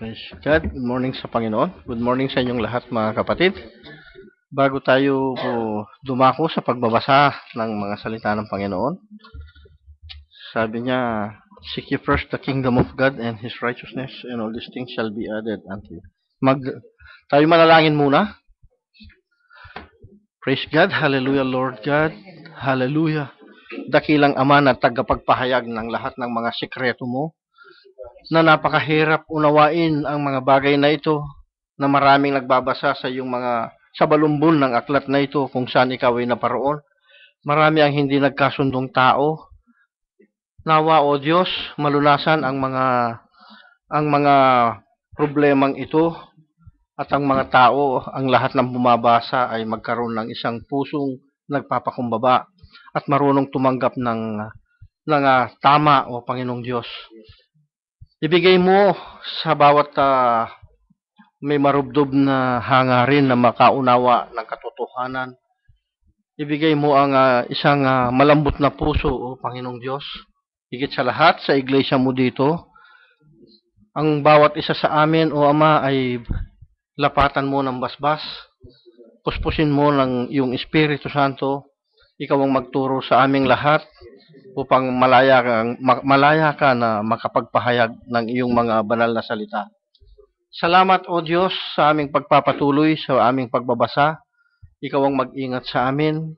Praise God. Good morning sa Panginoon. Good morning sa inyong lahat mga kapatid. Bago tayo dumako sa pagbabasa ng mga salita ng Panginoon, sabi niya, seek ye first the kingdom of God and His righteousness, and all these things shall be added unto you. Tayo manalangin muna. Praise God. Hallelujah, Lord God. Hallelujah. Dakilang Ama na tagapagpahayag ng lahat ng mga sikreto mo, na napakahirap unawain ang mga bagay na ito, na maraming nagbabasa sa iyong sa balumbon ng aklat na ito kung saan ikaw ay naparoon. Marami ang hindi nagkasundong tao. Nawa, O Diyos, malunasan ang mga problemang ito, at ang mga tao, ang lahat ng bumabasa ay magkaroon ng isang pusong nagpapakumbaba at marunong tumanggap ng tama, O Panginoong Diyos. Ibigay mo sa bawat may marubdob na hangarin na makaunawa ng katotohanan. Ibigay mo ang isang malambot na puso, O Panginoong Diyos. Higit sa lahat, sa iglesia mo dito, ang bawat isa sa amin, O Ama, ay lapatan mo ng basbas. Puspusin mo ng iyong Espiritu Santo. Ikaw ang magturo sa aming lahat, upang malaya ka na makapagpahayag ng iyong mga banal na salita. Salamat, O Diyos, sa aming pagpapatuloy, sa aming pagbabasa. Ikaw ang mag-ingat sa amin.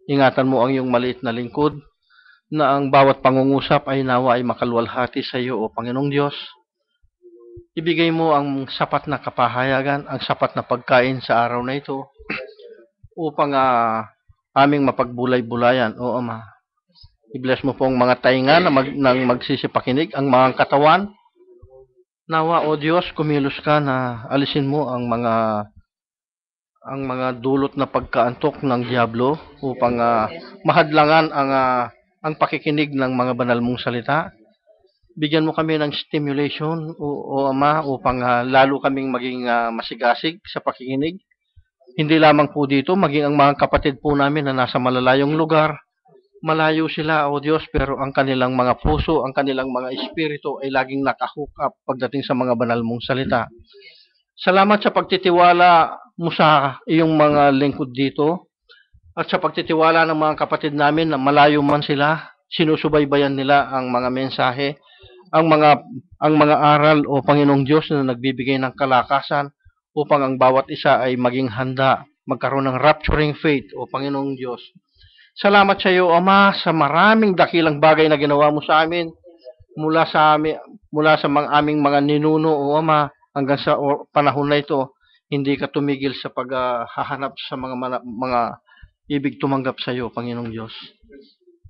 Ingatan mo ang iyong maliit na lingkod, na ang bawat pangungusap ay nawa ay makaluwalhati sa iyo, O Panginoong Diyos. Ibigay mo ang sapat na kapahayagan, ang sapat na pagkain sa araw na ito, upang aming mapagbulay-bulayan, O Ama. I-bless mo po ang mga tainga na magsisipakinig, ang mga katawan. Nawa, O Diyos, kumilos ka na alisin mo ang mga dulot na pagkaantok ng Diablo, upang mahadlangan ang pakikinig ng mga banal mong salita. Bigyan mo kami ng stimulation, O Ama, upang lalo kaming maging masigasig sa pakikinig. Hindi lamang po dito, maging ang mga kapatid po namin na nasa malalayong lugar. Malayo sila, O Diyos, pero ang kanilang mga puso, ang kanilang mga espiritu ay laging nakahook up pagdating sa mga banal mong salita. Salamat sa pagtitiwala mo sa iyong mga lingkod dito, at sa pagtitiwala ng mga kapatid namin na malayo man sila, sinusubaybayan nila ang mga mensahe, ang mga aral, O Panginoong Diyos, na nagbibigay ng kalakasan upang ang bawat isa ay maging handa, magkaroon ng rapturing faith, O Panginoong Diyos. Salamat sa iyo, Ama, sa maraming dakilang bagay na ginawa mo sa amin, mula sa aming mga ninuno, O Ama, hanggang sa panahon na ito. Hindi ka tumigil sa paghahanap sa mga ibig tumanggap sa iyo, Panginoong Diyos.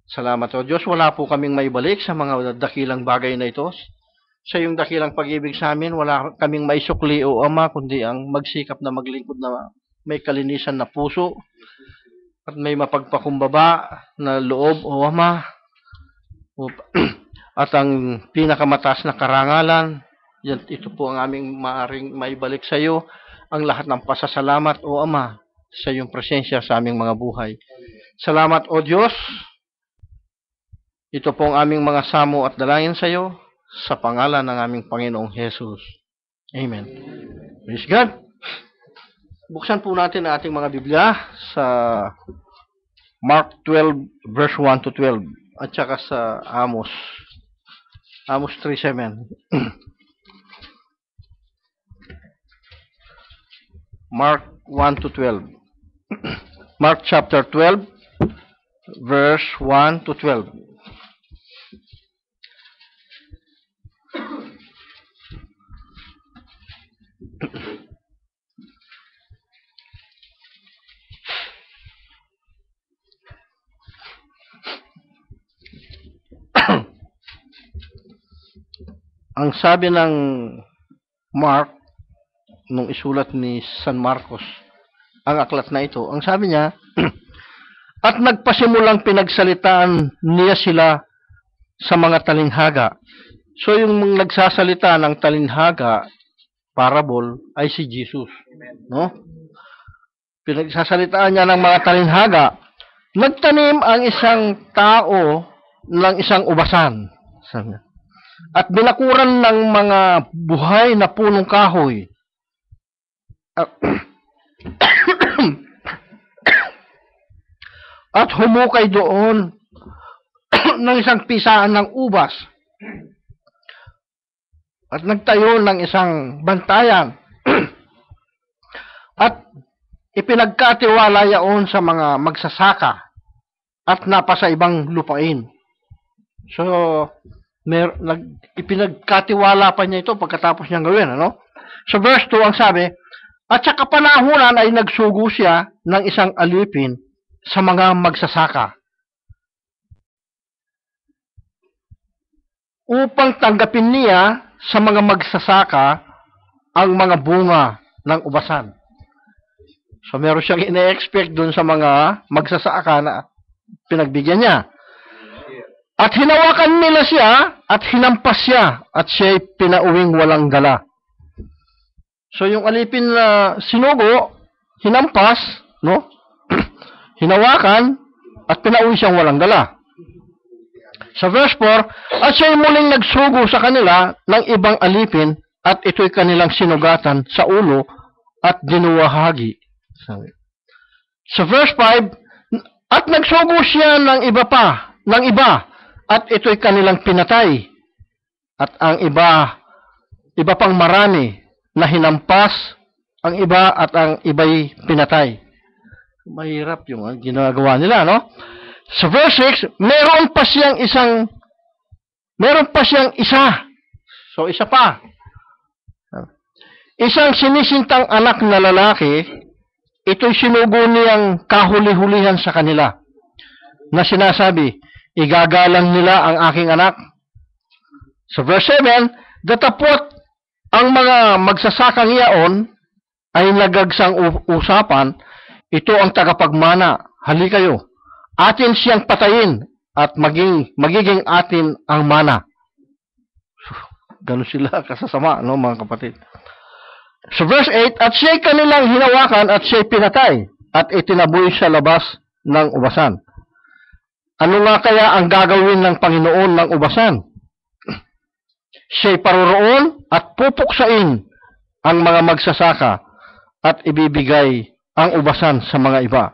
Salamat, O Diyos. Wala po kaming maibalik sa mga dakilang bagay na ito. Sa iyong dakilang pag-ibig sa amin, wala kaming maisukli, O Ama, kundi ang magsikap na maglingkod na may kalinisan na puso, at may mapagpakumbaba na loob, O Ama, at ang pinakamataas na karangalan, ito po ang aming maaring maibalik sa iyo, ang lahat ng pasasalamat, O Ama, sa iyong presensya sa aming mga buhay. Salamat, O Diyos. Ito po ang aming mga samo at dalangin sa iyo, sa pangalan ng aming Panginoong Jesus. Amen. Praise God. Buksan po natin ang ating mga Biblia sa Mark 12, verse 1 to 12, at saka sa Amos 3:7. Mark 1 to 12. Mark chapter 12, verse 1 to 12. Ang sabi ng Mark, nung isulat ni San Marcos, ang aklat na ito, ang sabi niya, at nagpasimulang pinagsalitaan niya sila sa mga talinghaga. So yung nagsasalita ng talinghaga, parable, ay si Jesus. No? Pinagsasalitaan niya ng mga talinghaga. Nagtanim ang isang tao ng isang ubasan. Sabi niya. at binakuran ng mga buhay na punong kahoy. At humukay doon ng isang pisaan ng ubas at nagtayo ng isang bantayan at ipinagkatiwala yaon sa mga magsasaka at napasa ibang lupain. So, ipinagkatiwala pa niya ito pagkatapos niyang gawin. Ano? So, verse 2 ang sabi, at sa kapanahunan ay nagsugo siya ng isang alipin sa mga magsasaka upang tanggapin niya sa mga magsasaka ang mga bunga ng ubasan. So, meron siyang ine-expect dun sa mga magsasaka na pinagbigyan niya. At hinawakan nila siya at hinampas siya at siya'y pinauwing walang dala. So, yung alipin na sinugo, hinampas, no? Hinawakan at pinauwi siyang walang dala. Sa verse 4, at siya'y muling nagsugo sa kanila ng ibang alipin at ito'y kanilang sinugatan sa ulo at dinuwahagi. Sa verse 5, at nagsugo siya ng iba at ito'y kanilang pinatay. At ang iba pang marami na hinampas ang iba at ang iba'y pinatay. Mahirap yung ginagawa nila, no? Sa verse 6, meron pa siyang isa. So, isa pa. Isang sinisintang anak na lalaki, ito'y sinugo niyang kahuli-hulihan sa kanila, na sinasabi, igagalang nila ang aking anak. Sa verse 7, datapot ang mga magsasakang iyaon ay nagagsang usapan, ito ang tagapagmana, hali kayo, atin siyang patayin at magiging atin ang mana. Ganun sila kasasama, no, mga kapatid. Sa verse 8, at siya'y kanilang hinawakan at siya'y pinatay at itinaboy sa labas ng ubasan. Ano nga kaya ang gagawin ng Panginoon ng ubasan? Siya'y paroroon at pupuksain ang mga magsasaka at ibibigay ang ubasan sa mga iba.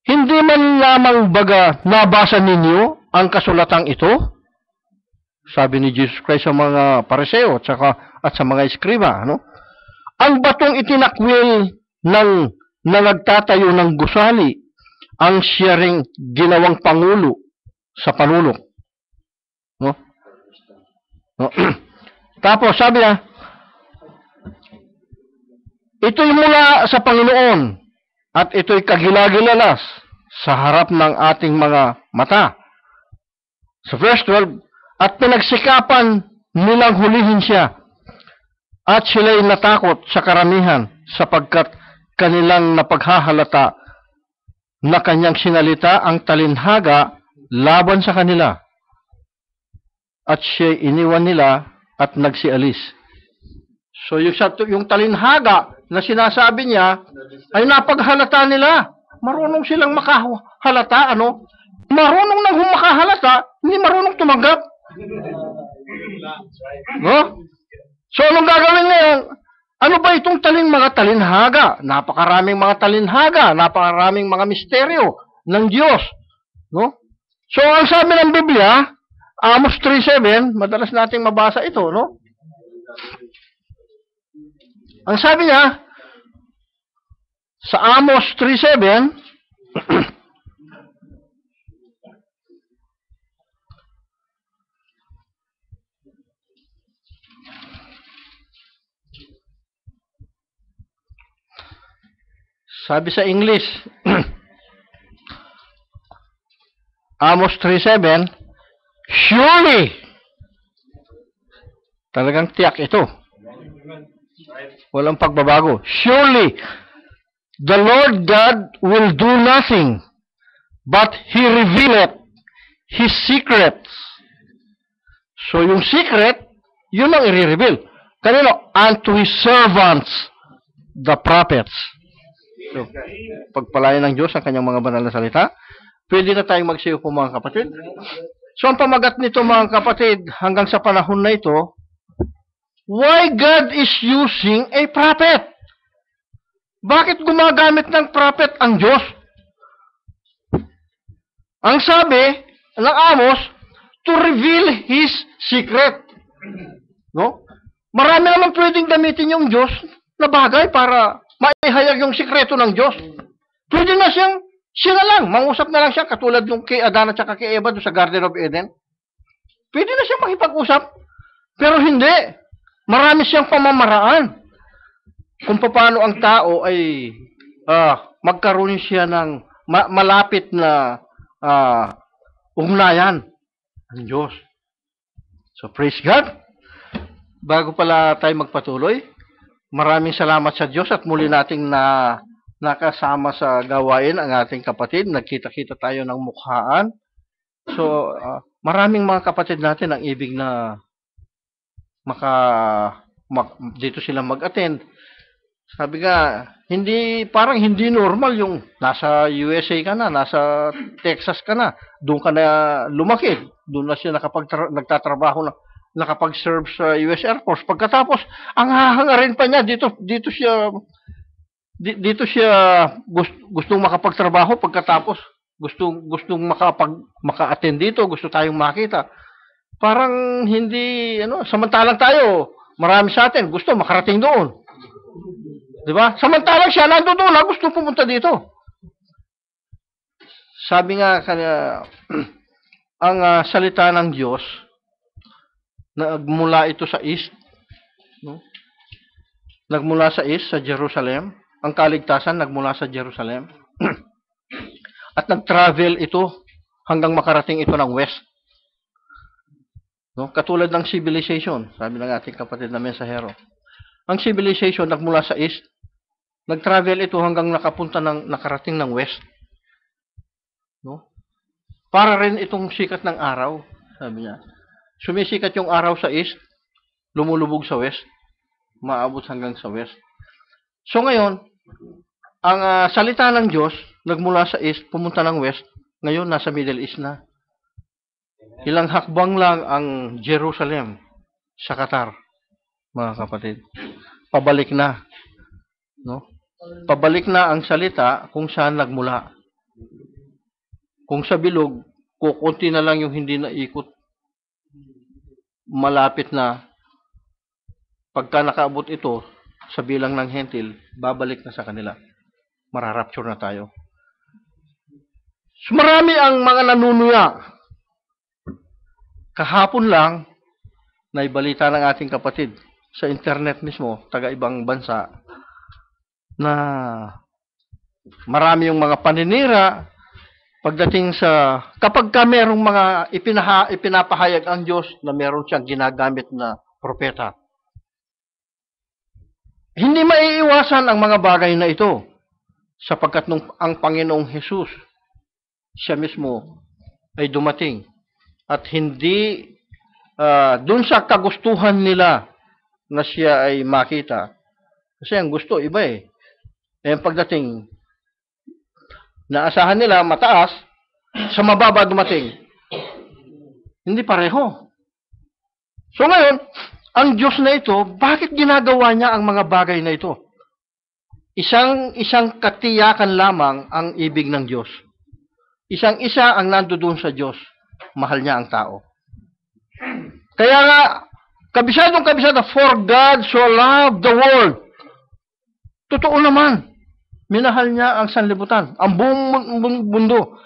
Hindi man lamang baga nabasa ninyo ang kasulatang ito? Sabi ni Jesus Christ sa mga Pariseo at sa mga eskriba. Ano? Ang batong itinakwil na nagtatayo ng gusali ang siya ring ginawang pangulo sa panulok. No? No? Tapos sabi niya, ito'y mula sa Panginoon at ito'y kagilagilalas sa harap ng ating mga mata. Sa verse 12, at pinagsikapan nilang hulihin siya at sila'y natakot sa karamihan sapagkat kanilang napaghahalata na kanyang sinalita ang talinhaga laban sa kanila. At siya'y iniwan nila at nagsialis. So yung talinhaga na sinasabi niya ay napaghalata nila. Marunong silang makahalata, ano? Marunong nang makahalata, hindi marunong tumanggap. No? So anong gagawin ngayon? Ano ba itong mga talinhaga? Napakaraming mga talinhaga, napakaraming mga misteryo ng Diyos. No? So ang sabi ng Biblia, Amos 3:7, madalas nating mabasa ito, no? Ang sabi niya, sa Amos 3:7, sabi sa English, Amos 3:7, surely, talagang tiyak ito. Walang pagbabago. Surely, the Lord God will do nothing, but He revealeth His secrets. So, yung secret, yun ang i-reveal. Kanino? Unto His servants, the prophets. So, pagpalayan ng Diyos ang kanyang mga banal na salita. Pwede na tayong magsiyo po mga kapatid. So, ang pamagat nito, mga kapatid, hanggang sa panahon na ito, why God is using a prophet? Bakit gumagamit ng prophet ang Diyos? Ang sabi ng Amos, to reveal His secret. No? Marami naman pwedeng gamitin yung Diyos na bagay para maihayag yung sikreto ng Diyos. Pwede na siya na lang, mangusap na lang siya, katulad yung kay Adan at saka kay Eva doon sa Garden of Eden. Pwede na siya makipag-usap. Pero hindi. Marami siyang pamamaraan kung paano ang tao ay magkaroon siya ng malapit na ugnayan ng Diyos. So, praise God. Bago pala tayo magpatuloy, maraming salamat sa Diyos at muli nating nakasama sa gawain ang ating kapatid. Nagkita-kita tayo ng mukhaan. So, maraming mga kapatid natin ang ibig na dito sila mag-attend. Sabi nga, parang hindi normal yung nasa USA ka na, nasa Texas ka na, doon ka na lumaki, doon na siya nagtatrabaho na, nakapag-serve sa US Air Force. Pagkatapos, ang hahangarin pa niya, dito siya gustong makapagtrabaho, pagkatapos gustong maka-attend dito, gusto tayong makita. Parang hindi, samantalang tayo, marami sa atin, gusto makarating doon. Diba? Samantalang siya, nandoon gusto pumunta dito. Sabi nga, ang salita ng Diyos, nagmula ito sa East, no? Nagmula sa East, sa Jerusalem. Ang kaligtasan, nagmula sa Jerusalem. At nag-travel ito hanggang makarating ito ng West. No? Katulad ng civilization, sabi ng ating kapatid na mensahero. Ang civilization nagmula sa East, nag-travel ito hanggang nakarating ng West. No? Para rin itong sikat ng araw, sabi niya. Sumisikat yung araw sa East, lumulubog sa West, maabot hanggang sa West. So ngayon, ang salita ng Diyos, nagmula sa East, pumunta ng West, ngayon nasa Middle East na. Ilang hakbang lang ang Jerusalem sa Qatar, mga kapatid. Pabalik na. No? Pabalik na ang salita kung saan nagmula. Kung sa bilog, kukunti na lang yung hindi naikot. Malapit na. Pagka nakaabot ito sa bilang ng hentil, babalik na sa kanila. Mararapture na tayo. So, marami ang mga nanunuya. Kahapon lang, naibalita ng ating kapatid sa internet mismo, taga-ibang bansa, na marami yung mga paninira pagdating sa, kapag ka merong mga ipinapahayag ang Diyos na meron siyang ginagamit na propeta. Hindi maiiwasan ang mga bagay na ito sapagkat ang Panginoong Hesus, siya mismo ay dumating at hindi dun sa kagustuhan nila na siya ay makita. Kasi ang gusto, iba eh. Eh, pagdating, naasahan nila mataas, sa mababa dumating. Hindi pareho. So ngayon, ang Diyos na ito, bakit ginagawa niya ang mga bagay na ito? Isang katiyakan lamang ang ibig ng Diyos. Isang-isa ang nandoon sa Diyos. Mahal niya ang tao. Kaya nga, kabisado, for God so loved the world. Totoo naman. Minahal niya ang sanlibutan, ang buong mundo.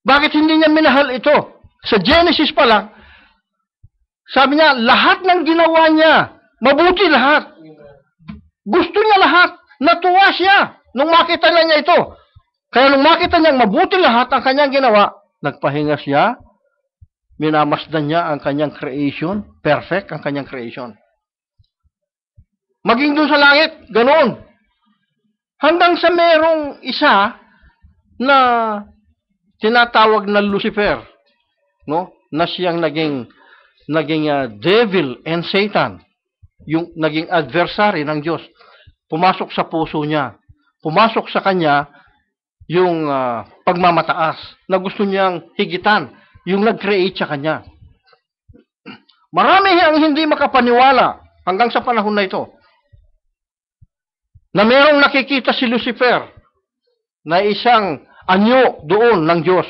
Bakit hindi niya minahal ito? Sa Genesis pa lang, sabi niya, lahat ng ginawa niya, mabuti lahat. Gusto niya lahat. Natuwa siya nung makita niya ito. Kaya nung makita niya mabuti lahat ang kanyang ginawa, nagpahinga siya, minamasdan niya ang kanyang creation, perfect ang kanyang creation. Maging doon sa langit, ganoon. Hanggang sa merong isa na tinatawag na Lucifer, no? Na siyang naging devil and Satan, yung naging adversary ng Diyos. Pumasok sa puso niya. Pumasok sa kanya yung pagmamataas na gusto niyang higitan yung nag-create sa kanya. Marami ang hindi makapaniwala hanggang sa panahon na ito na merong nakikita si Lucifer na isang anyo doon ng Diyos.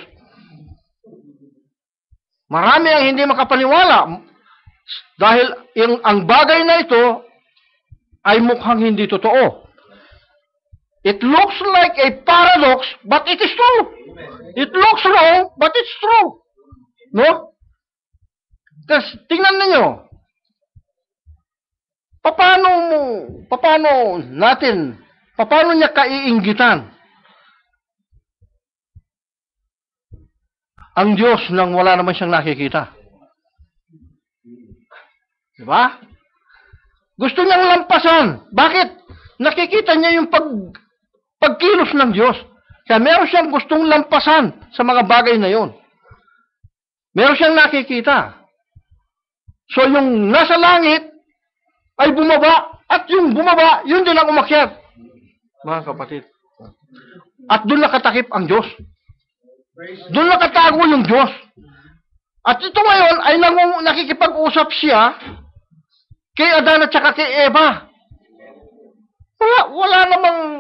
Marami ang hindi makapaniwala dahil ang bagay na ito ay mukhang hindi totoo. It looks like a paradox, but it is true. It looks wrong, but it's true. No? Kasi tingnan ninyo, paano niya kaiinggitan ang Diyos nang wala naman siyang nakikita? Diba? Gusto niyang lampasan. Bakit? Nakikita niya yung pagkilos ng Diyos. Kaya meron siyang gustong lampasan sa mga bagay na yon. Meron siyang nakikita. So yung nasa langit ay bumaba, at yung bumaba, yun din ang umakyat. Mga kapatid. At doon nakatakip ang Diyos. Doon nakatago yung Diyos. At ito ngayon ay nakikipag-usap siya kay Adan at saka kay Eva.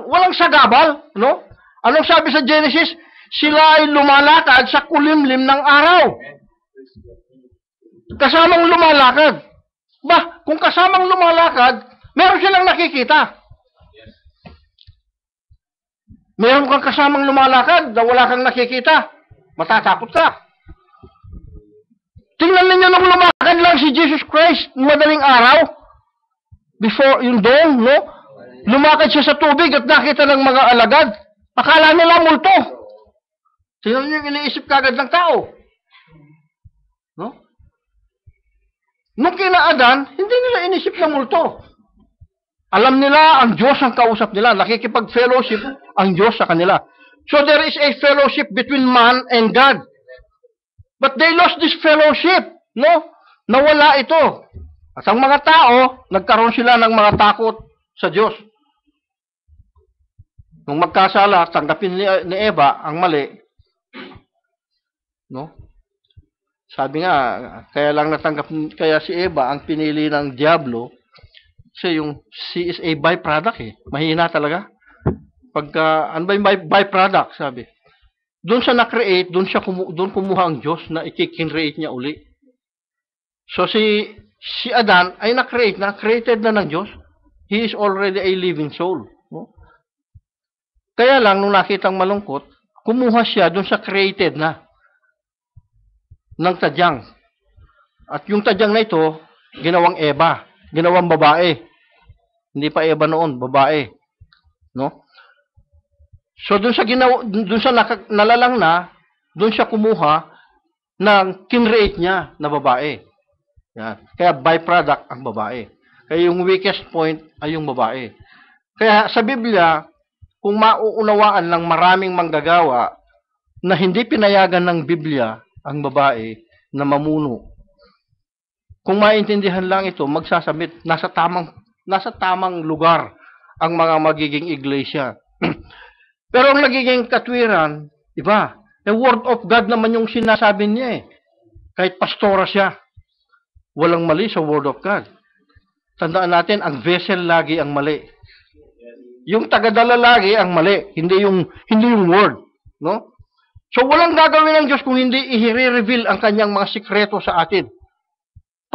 Walang sagabal, no? Anong sabi sa Genesis? Sila ay lumalakad sa kulimlim ng araw. Kasamang lumalakad. Kung kasamang lumalakad, meron silang nakikita. Meron kang kasamang lumalakad na wala kang nakikita, matatakot ka. Tingnan ninyo nung lumakad lang si Jesus Christ madaling araw, before yung dawn, no? Lumakad siya sa tubig at nakita ng mga alagad. Akala nila multo. Tingnan niyo yung iniisip kagad ng tao. No? Nung kina Adan, hindi nila inisip na multo. Alam nila, ang Diyos ang kausap nila. Nakikipag-fellowship ang Diyos sa kanila. So there is a fellowship between man and God. But they lost this fellowship. No? Nawala ito. At ang mga tao, nagkaroon sila ng mga takot sa Diyos. Nung magkasala, tanggapin ni Eva ang mali. No? Sabi nga, kaya si Eva ang pinili ng Diablo. Kasi she is a byproduct eh. Mahina talaga. Ano ba yung byproduct, sabi? Doon siya na-create, doon kumuha ang Diyos na i-create niya uli. So si Adan ay created na ng Diyos. He is already a living soul. No? Kaya lang, nung nakitang malungkot, kumuha siya doon sa created na ng tadyang. At yung tadyang na ito, ginawang Eva. Ginawang babae. Hindi pa Eva noon, babae. No? So doon sa nalalang na, doon siya kumuha ng kinreate niya na babae. Yan. Kaya byproduct ang babae. Kaya yung weakest point ay yung babae. Kaya sa Biblia, kung mauunawaan ng maraming manggagawa na hindi pinayagan ng Biblia ang babae na mamuno, kung maintindihan lang ito, magsasabit, nasa tamang lugar ang mga magiging iglesia. Pero ang nagiging katwiran, iba. The word of God naman yung sinasabi niya eh. Kahit pastora siya, walang mali sa word of God. Tandaan natin, ang vessel lagi ang mali. Yung tagadala lagi ang mali, hindi yung word, no? So walang gagawin ng Diyos kung hindi i-reveal ang kanyang mga sikreto sa atin.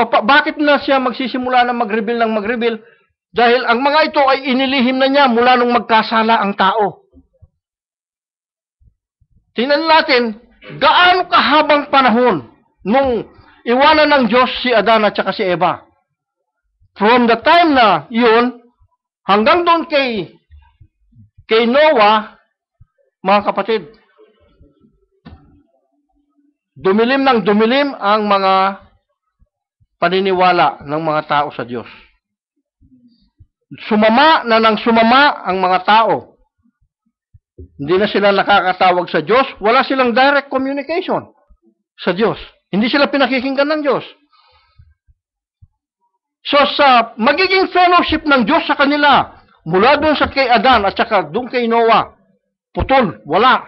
Bakit na siya magsisimula na mag-reveal? Dahil ang mga ito ay inilihim na niya mula nung magkasala ang tao. Tingnan natin, gaano kahabang panahon nung iwanan ng Diyos si Adan at saka si Eva. From the time na yun, hanggang doon kay Noah, mga kapatid, dumilim ng dumilim ang mga paniniwala ng mga tao sa Diyos. Sumama ang mga tao. Hindi na sila nakakatawag sa Diyos. Wala silang direct communication sa Diyos. Hindi sila pinakikinggan ng Diyos. So sa magiging fellowship ng Diyos sa kanila, mula doon sa kay Adan at saka doon kay Noah, putol, wala.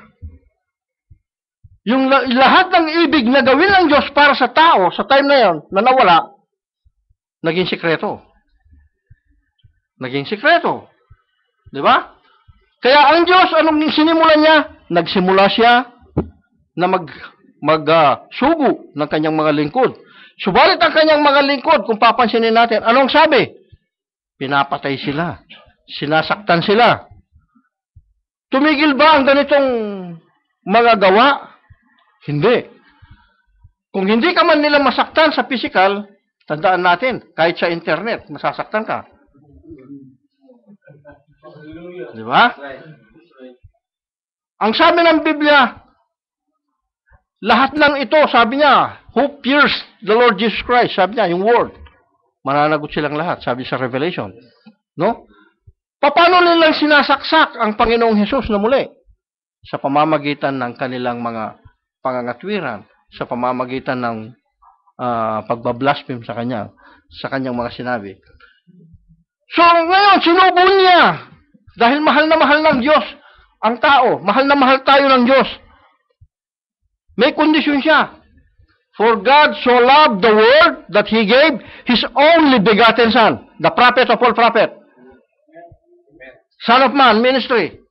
Yung lahat ng ibig na gawin ng Diyos para sa tao, sa time na yon, na nawala, naging sikreto. Naging sikreto. Di ba? Kaya ang Diyos, anong sinimulan niya? Nagsimula siya na sugo ng kanyang mga lingkod. Subalit ang kanyang mga lingkod, kung papansinin natin, anong sabi? Pinapatay sila. Sinasaktan sila. Tumigil ba ang ganitong mga gawa? Hindi. Kung hindi ka man nila masaktan sa physical, tandaan natin, kahit sa internet, masasaktan ka. Di ba? Ang sabi ng Biblia, lahat ng ito, sabi niya, who pierced the Lord Jesus Christ, sabi niya, yung word, mananagot silang lahat, sabi sa Revelation. No? Paano nilang sinasaksak ang Panginoong Hesus na muli? Sa pamamagitan ng kanilang mga pangangatwiran, sa pamamagitan ng pagbablaspheme sa kanyang mga sinabi. So ngayon, sinubon niya, dahil mahal na mahal ng Diyos ang tao, mahal na mahal tayo ng Diyos. May kondisyon siya. For God so loved the world that He gave His only begotten Son, the prophet of all prophets. Son of Man, ministry.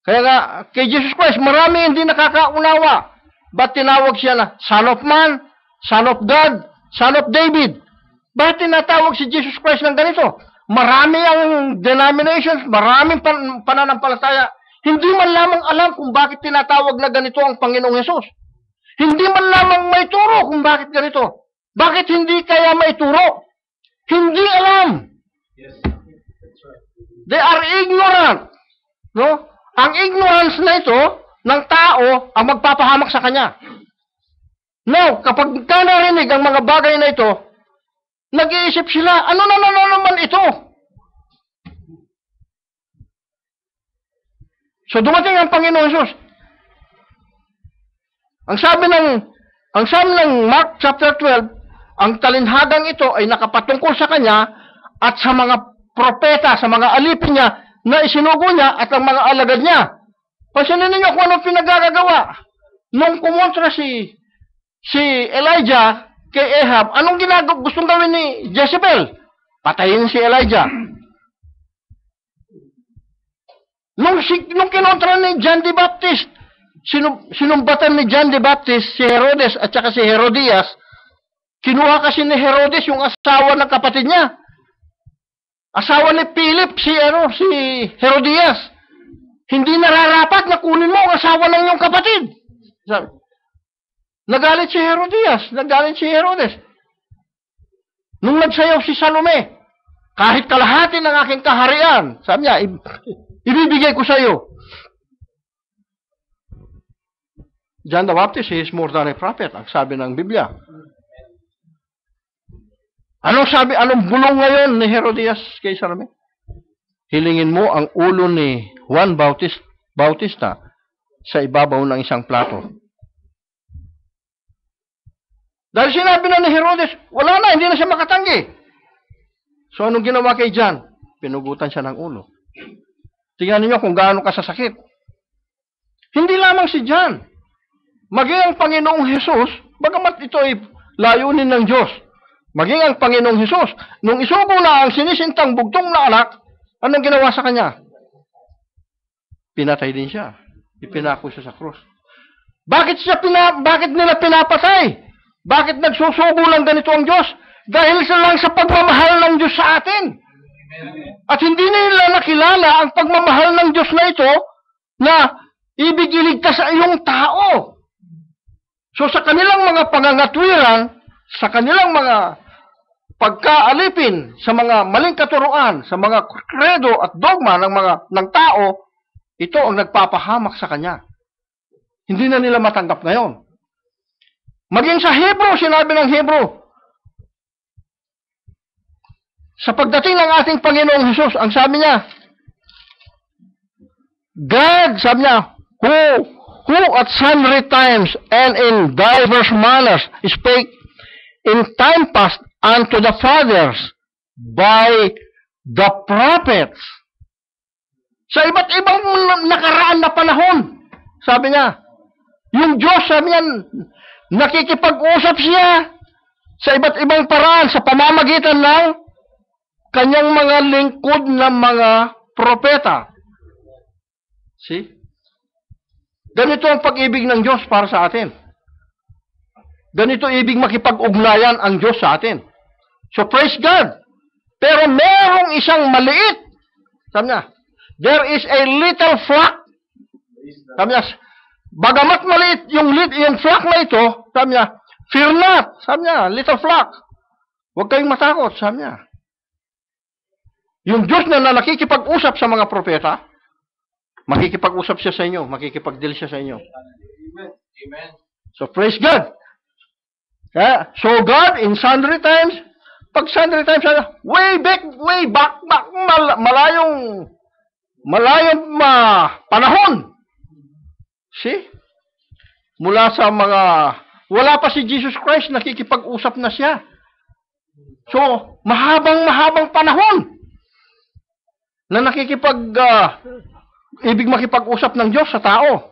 Kaya nga, kay Jesus Christ, marami hindi nakakaunawa. Ba't tinawag siya na Son of Man, Son of God, Son of David? Ba't tinatawag si Jesus Christ ng ganito? Marami ang denominations, maraming pananampalataya. Hindi man lamang alam kung bakit tinatawag na ganito ang Panginoong Hesus. Hindi man lamang may turo kung bakit ganito. Bakit hindi kaya may turo? Hindi alam. They are ignorant. No? Ang ignorance na ito ng tao ang magpapahamak sa kanya. No, kapag ka narinig ang mga bagay na ito, nag-iisip sila, ano naman ito? So dumating ang Panginoon Jesus. Ang sabi ng Mark chapter 12, ang talinhagang ito ay nakapatungkol sa kanya at sa mga propeta, sa mga alipin niya na isinugo niya at ang mga alagad niya. Pansinin ninyo kung anong pinagagagawa. Nung kumontra si Elijah kay Ahab, anong gustong gawin ni Jezebel? Patayin si Elijah. Nung kinontra ni John the Baptist, sinumbatan ni John the Baptist si Herodes at saka si Herodias. Kinuha kasi ni Herodes yung asawa ng kapatid niya. Asawa ni Philip, si Herodias. Hindi nararapat na kunin mo ang asawa ng iyong kapatid. Sabi. Nagalit si Herodias, nagalit si Herodes. Nung nagsayaw si Salome, kahit kalahati ng aking kaharian, sabi niya, ibibigay ko sa iyo. John the Baptist is more than a prophet, ang sabi ng Biblia. Anong bulong ngayon ni Herodias kay Salome? Hilingin mo ang ulo ni Juan Bautista sa ibabaw ng isang plato. Dahil sinabi na ni Herodes, wala na, hindi na siya makatanggi. So anong ginawa kay John? Pinugutan siya ng ulo. Tingnan niyo kung gaano kasasakit. Hindi lamang si John. Maging ang Panginoong Hesus, bagamat ito ay layunin ng Diyos, maging ang Panginoong Hesus, nung isugo na ang sinisintang bugtong na anak, anong ginawa sa kanya? Pinatay din siya. Ipinako siya sa krus. Bakit nila pinapatay? Bakit nagsusugo lang ganito ang Diyos? Dahil lang sa pagmamahal ng Diyos sa atin. At hindi nila nakilala ang pagmamahal ng Diyos na ito na ibig iligtas sa iyong tao. So sa kanilang mga pangangatwiran, sa kanilang mga pagkaalipin, sa mga maling katuruan, sa mga kredo at dogma ng tao, ito ang nagpapahamak sa kanya. Hindi na nila matanggap ngayon. Maging sa Hebrew, sinabi ng Hebrew, sa pagdating ng ating Panginoong Hesus, ang sabi niya, God, sabi niya, who at sundry times and in divers manners spake in time past unto the fathers by the prophets. Sa iba't ibang nakaraan na panahon, sabi niya, Yung Diyos, sabi yan, nakikipag-usap siya sa iba't ibang paraan sa pamamagitan ng kanyang mga lingkod na mga propeta. See? Ganito ang pag-ibig ng Diyos para sa atin. Ganito ibig makipag-ugnayan ang Diyos sa atin. So praise God. Pero merong isang maliit. Sabi niya, there is a little flock. Sabi niya, bagamat maliit yung flock na ito, sabi niya, fear not. Sabi niya, little flock. Huwag kayong matakot, sabi niya. Yung Diyos na nakikipag-usap sa mga propeta, makikipag-usap siya sa inyo, makikipag-deal siya sa inyo. Amen. So praise God. Yeah. So God, in sundry times, pag sundry times, way back, malayong panahon. See? Mula sa mga, wala pa si Jesus Christ, nakikipag-usap na siya. So, mahabang panahon na ibig makipag-usap ng Diyos sa tao.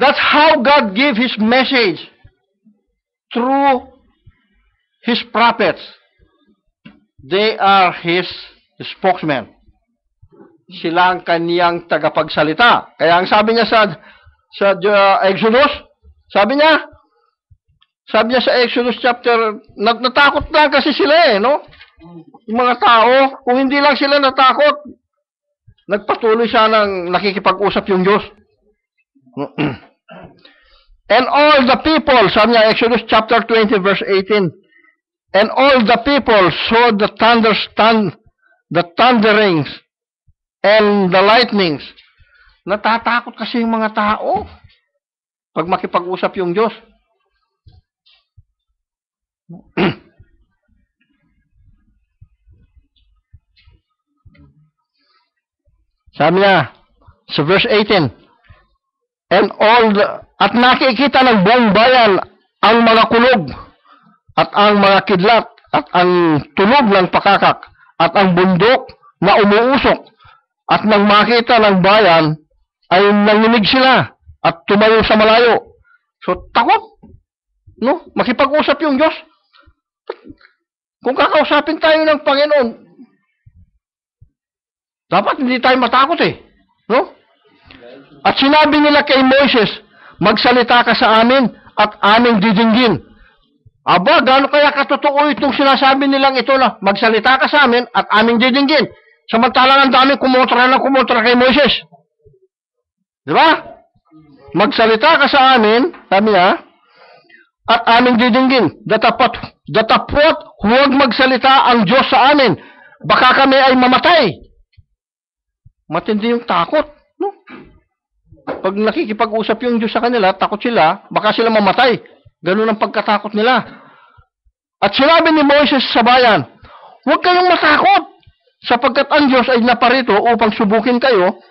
That's how God gave His message through His prophets. They are His spokesmen. Sila ang kaniyang tagapagsalita. Kaya ang sabi niya sa Exodus, sabi niya sa Exodus chapter, natakot lang kasi sila no? Yung mga tao, kung hindi lang sila natakot, nagpatuloy siya ng nakikipag-usap yung Diyos. And all the people, sabi niya, Exodus chapter 20 verse 18, and all the people saw the thunderings and the lightnings. Natatakot kasi yung mga tao pag makipag-usap yung Diyos. Sabi niya, sa verse 18, at nakikita ng buong bayan ang mga kulog, at ang mga kidlat, at ang tunog ng pakakak, at ang bundok na umuusok, at nang makita ng bayan, ay nanginig sila, at tumayo sa malayo. So, takot. No? Makipag-usap yung Diyos. Kung kakausapin tayo ng Panginoon, dapat hindi tayo matakot no? At sinabi nila kay Moses, magsalita ka sa amin at aming didinggin. Aba, gaano kaya katotoo itong sinasabi nilang ito na magsalita ka sa amin at aming didinggin? Samantalang ang dami kumontra kay Moses. Di ba? Magsalita ka sa amin, sabi niya, at aming didinggin. Datapot, huwag magsalita ang Diyos sa amin. Baka kami ay mamatay. Matindi yung takot. No? Pag nakikipag-usap yung Diyos sa kanila, takot sila, baka sila mamatay. Ganun ang pagkatakot nila. At sinabi ni Moses sa bayan, huwag kayong matakot, sapagkat ang Diyos ay naparito upang subukin kayo,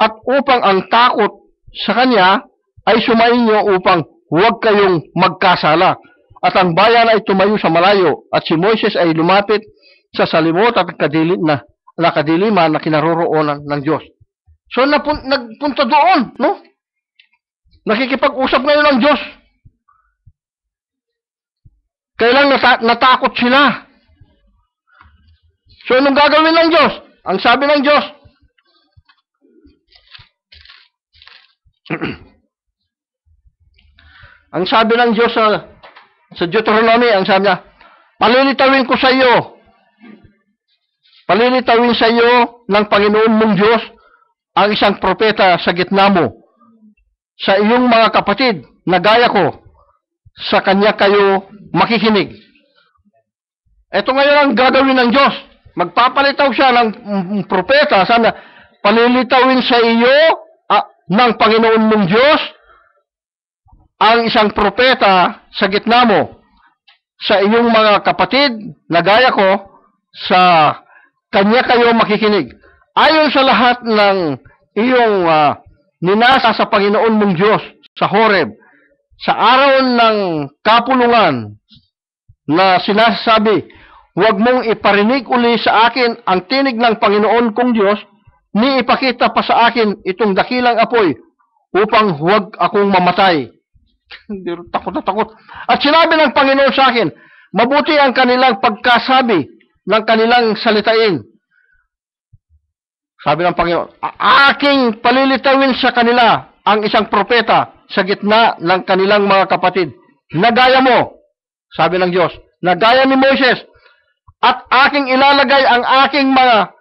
at upang ang takot sa Kanya ay sumainyo upang huwag kayong magkasala. At ang bayan ay tumayo sa malayo, at si Moses ay lumapit sa salimot at kadiliman na kinaroroonan ng Diyos. So, nagpunta doon, no? Nakikipag-usap ngayon ang Diyos. Kailang natakot sila. So, anong gagawin ng Diyos? Ang sabi ng Diyos, ang sabi ng Diyos sa Deuteronomy, ang sabi niya, palilitawin sa iyo ng Panginoon mong Diyos ang isang propeta sa gitna mo, sa iyong mga kapatid na gaya ko, sa kanya kayo makikinig. Ito ngayon ang gagawin ng Diyos. Magpapalitaw siya ng propeta, sabi niya, palilitawin sa iyo ng Panginoon mong Diyos ang isang propeta sa gitna mo, sa iyong mga kapatid na gaya ko, sa kanya kayo makikinig. Ayon sa lahat ng iyong ninasa sa Panginoon mong Diyos sa Horeb, sa araw ng kapulungan na sinasabi, huwag mong iparinig uli sa akin ang tinig ng Panginoon kong Diyos ni ipakita pa sa akin itong dakilang apoy upang huwag akong mamatay. Takot na takot. At sinabi ng Panginoon sa akin, mabuti ang kanilang pagkasabi ng kanilang salitain. Sabi ng Panginoon, aking palilitawin sa kanila ang isang propeta sa gitna ng kanilang mga kapatid. Nagaya mo, sabi ng Diyos, nagaya ni Moises, at aking ilalagay ang aking mga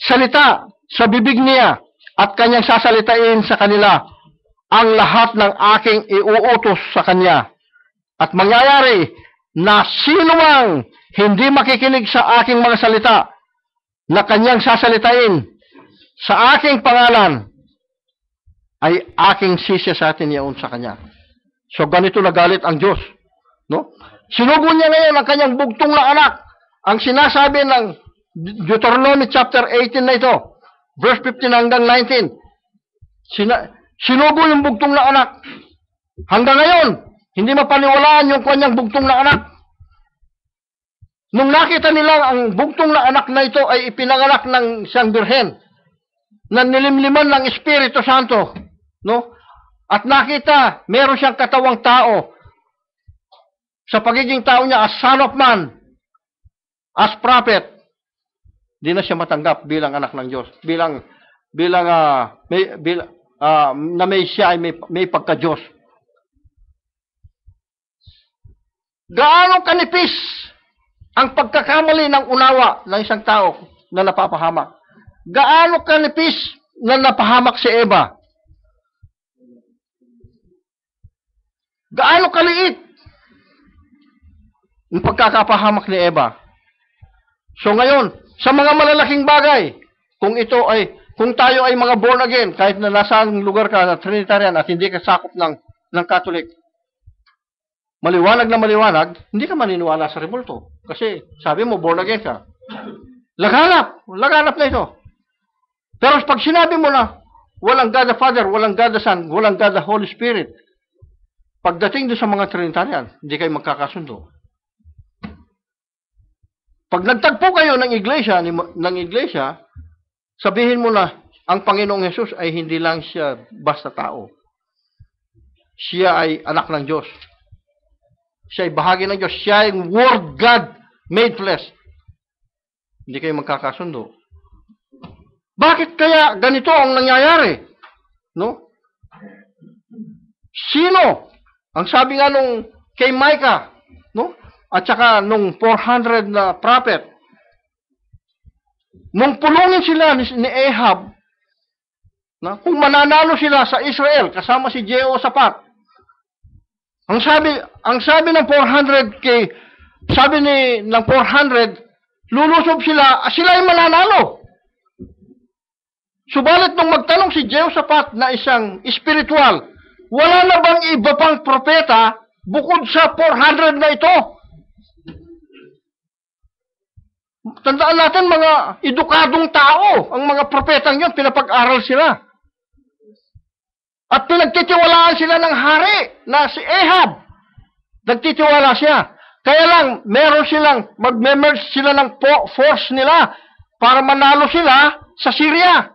salita sa bibig niya at kanyang sasalitain sa kanila ang lahat ng aking iuutos sa kanya. At mangyayari na sino mang hindi makikinig sa aking mga salita na kanyang sasalitain sa aking pangalan ay aking sisiyasatin yaon sa kanya. So ganito nagalit ang Diyos. No? Sinubo niya ngayon ang kanyang bugtong na anak. Ang sinasabi ng Deuteronomy chapter 18 na ito, verse 15 hanggang 19. Sinubo yung bugtong na anak. Hanggang ngayon, hindi mapaniwalaan yung kanyang bugtong na anak. Nung nakita nila ang bugtong na anak na ito ay ipinanganak ng isang birhen na nilimliman ng Espiritu Santo, no? At nakita, meron siyang katawang tao. Sa pagiging tao niya, as son of man, as prophet, di na siya matanggap bilang anak ng Diyos. Na may siya ay may pagka-Diyos. Gaano kanipis ang pagkakamali ng unawa ng isang tao na napapahamak? Gaano kanipis na napahamak si Eva? Gaano kaliit ang pagkakapahamak ni Eva? So ngayon, sa mga malalaking bagay, kung tayo ay mga born again, kahit na nasa lugar ka na Trinitarian at hindi ka sakop ng Catholic, maliwanag na maliwanag, hindi ka maniniwala sa rebulto. Kasi sabi mo, born again ka. Laganap na ito. Pero pag sinabi mo na, walang God the Father, walang God the Son, walang God the Holy Spirit, pagdating doon sa mga Trinitarian, hindi kayo magkakasundo. Pag nagtagpo kayo ng iglesia, sabihin mo na, ang Panginoong Hesus ay hindi lang siya basta tao. Siya ay anak ng Diyos. Siya ay bahagi ng Diyos. Siya ay Word God made flesh. Hindi kayo magkakasundo. Bakit kaya ganito ang nangyayari? No? Sino? Ang sabi nga nung kay Micah, no? At saka nung 400 na prophet, nung pulungin sila ni Ahab, na kung mananalo sila sa Israel kasama si Jehoshaphat, ang sabi ng 400 ng 400, lulusob sila ay mananalo. Subalit nung magtanong si Jehoshaphat na isang spiritual, wala na bang iba pang propeta bukod sa 400 na ito? Tandaan natin, mga edukadong tao, ang mga propetang yun, pinapag-aral sila. At pinagtitiwalaan sila ng hari na si Ahab. Nagtitiwala siya. Kaya lang, mag-merge sila ng force nila para manalo sila sa Syria.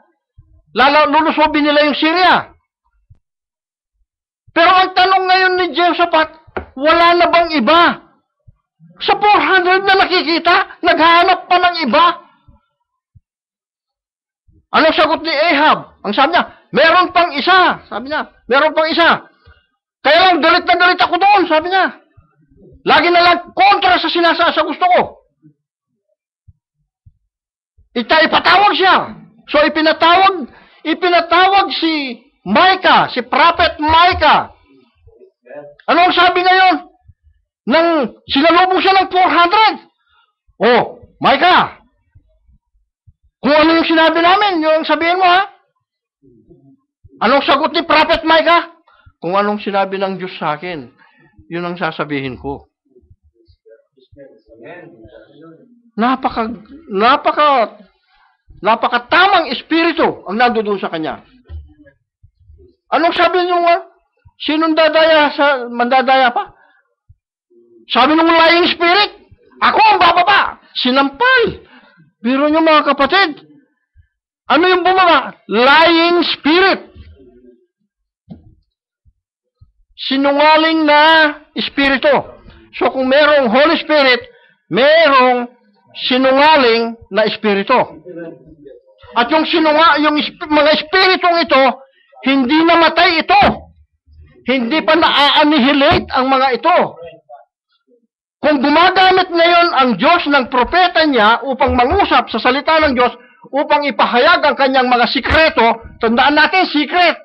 Lulusobin nila yung Syria. Pero ang tanong ngayon ni Jehoshaphat, wala na bang iba? Sa 400 na nakikita, naghahanap pa ng iba. Anong sagot ni Ahab? Ang sabi niya, meron pang isa. Sabi niya, meron pang isa. Kaya lang, galit na galit ako doon, sabi niya. Lagi na lang kontra sa sa gusto ko. Ipatawag siya. So, ipinatawag si Micah, si Prophet Micah. Anong sabi ngayon? Nang sinalubong siya ng 400. Oh, Micah, kung ano yung sinabi namin, yung sabihin mo, ha? Anong sagot ni Prophet Micah? Kung anong sinabi ng Diyos sa akin, yun ang sasabihin ko. Napakatamang espiritu ang nandoon sa kanya. Anong sabi niyo nga? Sinong mandadaya pa? Sabi ng lying spirit, ako ang bababa. Sinampal. Biro niyo mga kapatid, Ano yung bumaba? Lying spirit. Sinungaling na espiritu. So kung merong Holy Spirit, merong sinungaling na espiritu. At yung mga espiritong ito, hindi namatay ito. Hindi pa na-annihilate ang mga ito. Kung gumagamit ngayon ang Diyos ng propeta niya upang mangusap sa salita ng Diyos, upang ipahayag ang kanyang mga sikreto, tandaan natin, secret.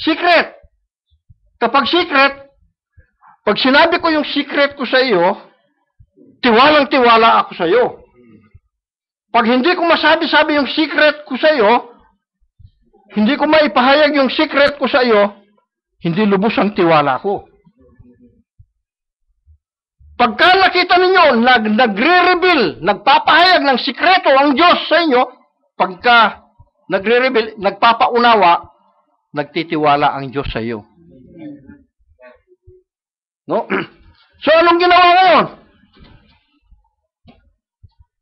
Secret. Kapag secret, pag sinabi ko yung secret ko sa iyo, tiwalang-tiwala ako sa iyo. Pag hindi ko masabi-sabi yung secret ko sa iyo, hindi ko maipahayag yung secret ko sa iyo, hindi lubos ang tiwala ko. Pagka nakita ninyo, nagre-reveal, nagpapahayag ng sikreto ang Diyos sa inyo, pagka nagre-reveal, nagpapaunawa, nagtitiwala ang Diyos sa iyo. No? So, anong ginawa ngayon?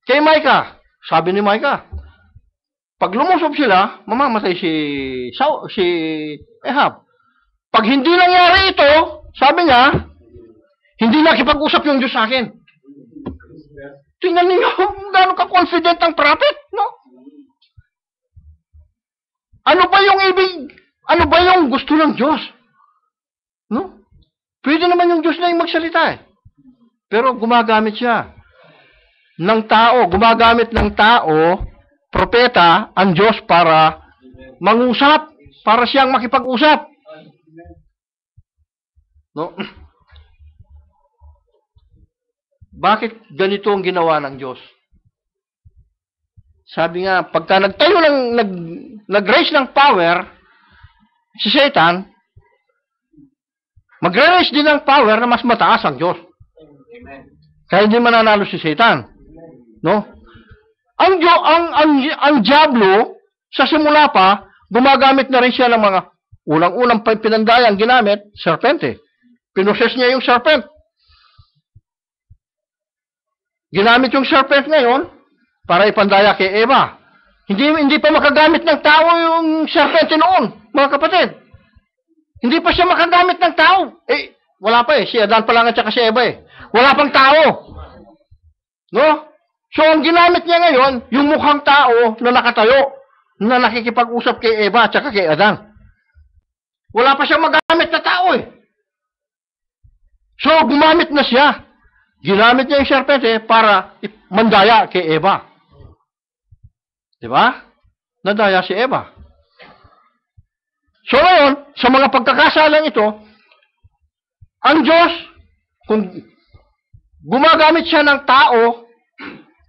Kay Micah, sabi ni Micah, pag lumusob sila, mamamatay si Ahab. Pag hindi nangyari ito, sabi niya, hindi nakipag-usap yung Diyos sa akin. Tingnan niyo, gano'n ka-confident ang prophet, no? Ano ba yung gusto ng Diyos? No? Pwede naman yung Diyos na yung magsalita eh. Pero gumagamit siya ng tao, propeta, ang Diyos para mangusap, para siyang makipag-usap. No? Bakit ganito ang ginawa ng Diyos? Sabi nga, pagka nag-raise ng power, si Satan, magre-raise din ng power na mas mataas ang Diyos. Kaya hindi mananalo si Satan. No? Ang Diablo, sa simula pa, gumagamit na rin siya ng mga unang-unang pinandayang ginamit, serpente. Pinoses niya yung serpent. Ginamit yung serpent ngayon para ipandaya kay Eva. Hindi pa makagamit ng tao yung serpente noon, mga kapatid. Hindi pa siya makagamit ng tao. Wala pa eh. Si Adan pa lang at saka si Eva eh. Wala pang tao. No? So, ang ginamit niya ngayon, yung mukhang tao na nakatayo, na nakikipag-usap kay Eva at saka kay Adan. Wala pa siya magamit na tao eh. So, gumamit na siya. Ginamit niya yung serpente para mandaya kay Eva. Diba? Nadaya si Eva. So ngayon, sa mga pagkakasalang ito, ang Diyos, kung gumagamit siya ng tao,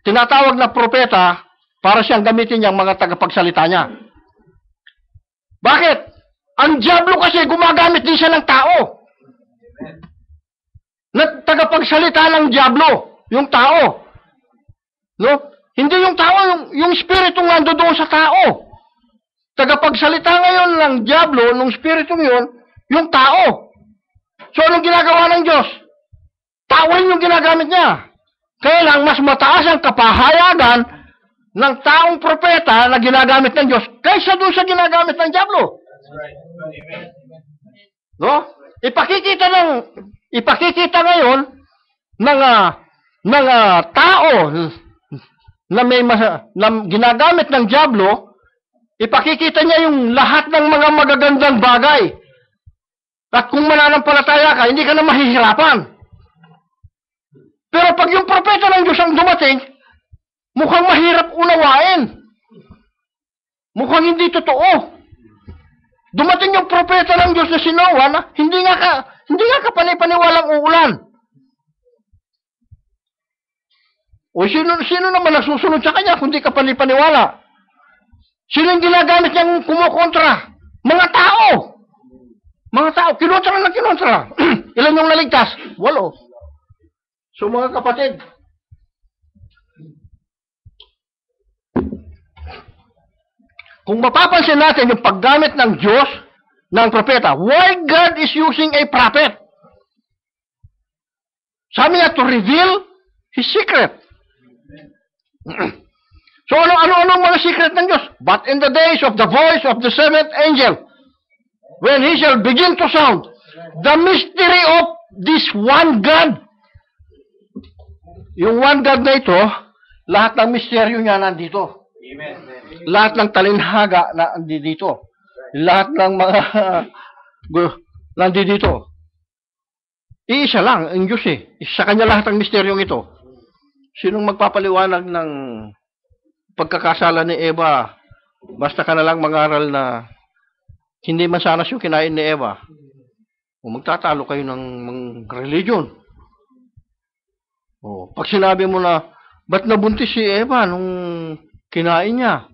tinatawag na propeta, para siyang gamitin niyang mga tagapagsalita niya. Bakit? Ang Diablo kasi gumagamit din siya ng tao. Na tagapagsalita ng Diablo, yung tao. No? Hindi yung tao, yung spiritong nando doon sa tao. Tagapagsalita ngayon ng Diablo, ng spiritong yun, yung tao. So, anong ginagawa ng Diyos? Tawin yung ginagamit niya. Kaya lang, mas mataas ang kapahayagan ng taong propeta na ginagamit ng Diyos kaysa doon sa ginagamit ng Diablo. No? Ipakikita ngayon ng tao na ginagamit ng Diablo, ipakikita niya yung lahat ng mga magagandang bagay. At kung mananampalataya ka, hindi ka na mahihirapan. Pero pag yung propeta ng Diyos ang dumating, mukhang mahirap unawain. Mukhang hindi totoo. Dumating yung propeta ng Diyos na si Noah na hindi nga ka panipaniwalang uulan. O sino naman nagsusunod sa kanya kung di ka panipaniwala? Sino yung ginagamit niyang kumukontra? Mga tao. Mga tao. Kinontra na kinontra. Ilan yung naligtas? 8. So mga kapatid, kung mapapansin natin yung paggamit ng Diyos ng propeta, why God is using a prophet? Sabi niya, to reveal His secret. So So ano mga secret ng Diyos? But in the days of the voice of the seventh angel, when he shall begin to sound, the mystery of this one God. Yung one God na ito, lahat ng misteryo niya nandito. Amen. Lahat ng talinhaga na nandito. Lahat ng mga nandito. Iisa lang, ang Diyos eh. Sa kanya lahat ng misteryong ito. Sinong magpapaliwanag ng pagkakasala ni Eva? Basta ka na lang mangaral na hindi masanas yung kinain ni Eva. O magtatalo kayo ng religion. O, pag sinabi mo na, ba't nabuntis si Eva nung kinain niya?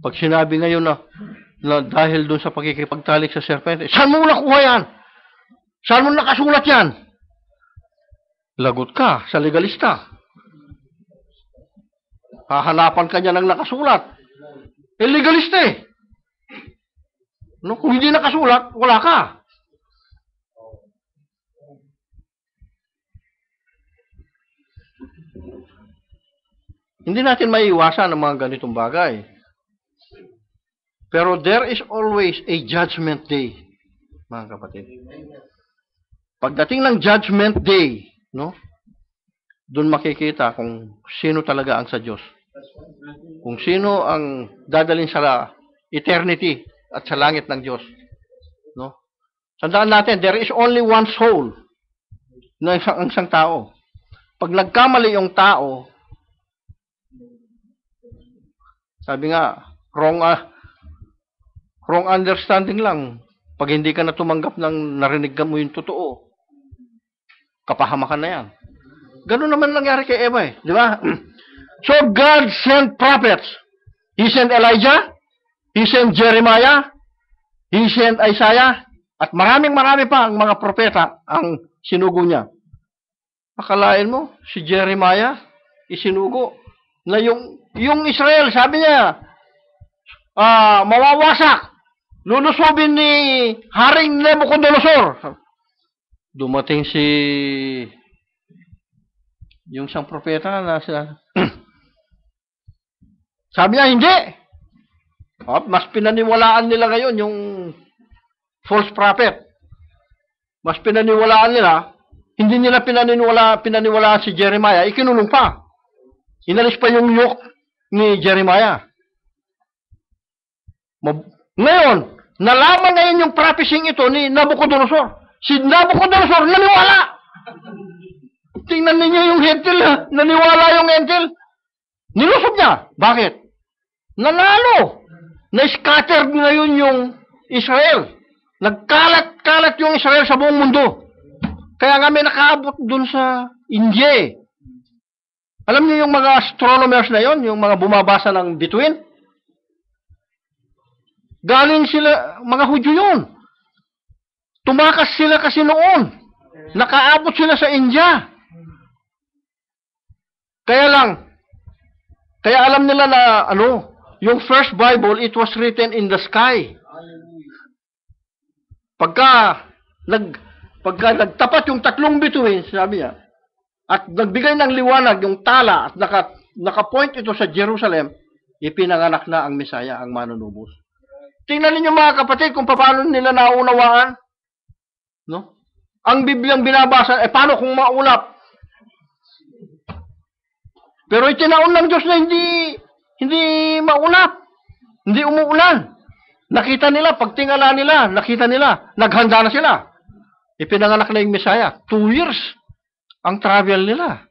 Pag sinabi ngayon na dahil doon sa pagkikipagtalik sa serpente, saan mo nakuha yan? Saan mo nakasulat yan? Lagot ka sa legalista. Hahanapan ka niya ng nakasulat. Legalista eh. No, kung hindi nakasulat, wala ka. Hindi natin maiiwasan ang mga ganitong bagay. Pero there is always a judgment day, mga kapatid. Pagdating ng judgment day, no? Doon makikita kung sino talaga ang sa Diyos. Kung sino ang dadalhin sa eternity at sa langit ng Diyos. No? Tandaan natin, there is only one soul na isang tao. Pag nagkamali yung tao, sabi nga, wrong understanding lang. Pag hindi ka na tumanggap ng narinig mo yung totoo, kapahamakan na yan. Ganun naman nangyari kay Eva eh. Di ba? So God sent prophets. He sent Elijah. He sent Jeremiah. He sent Isaiah. At marami pa ang mga propeta ang sinugo niya. Akalain mo, si Jeremiah, isinugo na yung Israel, sabi niya, mawawasak. Lulusobin ni Haring Nebuchadnezzar. Dumating yung isang propeta na sabi niya, hindi. Mas pinaniwalaan nila ngayon yung false prophet. Mas pinaniwalaan nila, hindi nila pinaniwalaan si Jeremiah, ikinulong pa. Inalis pa yung yoke ni Jeremiah. Ngayon, nalaman ngayon yung prophesying ito ni Nabucodonosor. Si Nabucodonosor naniwala. Tingnan ninyo yung hentil, naniwala yung hentil. Nilusob niya. Bakit? Nanalo. Na-scattered ngayon yung Israel. Nagkalat-kalat yung Israel sa buong mundo. Kaya nga may nakaabot dun sa India eh. Alam niyo yung mga astronomers na yon, yung mga bumabasa ng bituin? Galing sila, mga Hudyo yun. Tumakas sila kasi noon. Nakaabot sila sa India. Kaya alam nila na, yung first Bible, it was written in the sky. Pagka nagtapat yung tatlong bituin, sabi niya, at nagbigay ng liwanag yung tala at naka-point ito sa Jerusalem, ipinanganak na ang Mesaya, ang manunubos. Tingnan niyo mga kapatid kung paano nila naunawaan. No? Ang Bibliang binabasa, paano kung maulap? Pero itinaon ng Diyos na hindi maulap. Hindi umuulan. Nakita nila, pagtingala nila, nakita nila, naghanda na sila. Ipinanganak na yung Mesaya. 2 years ang travel nila.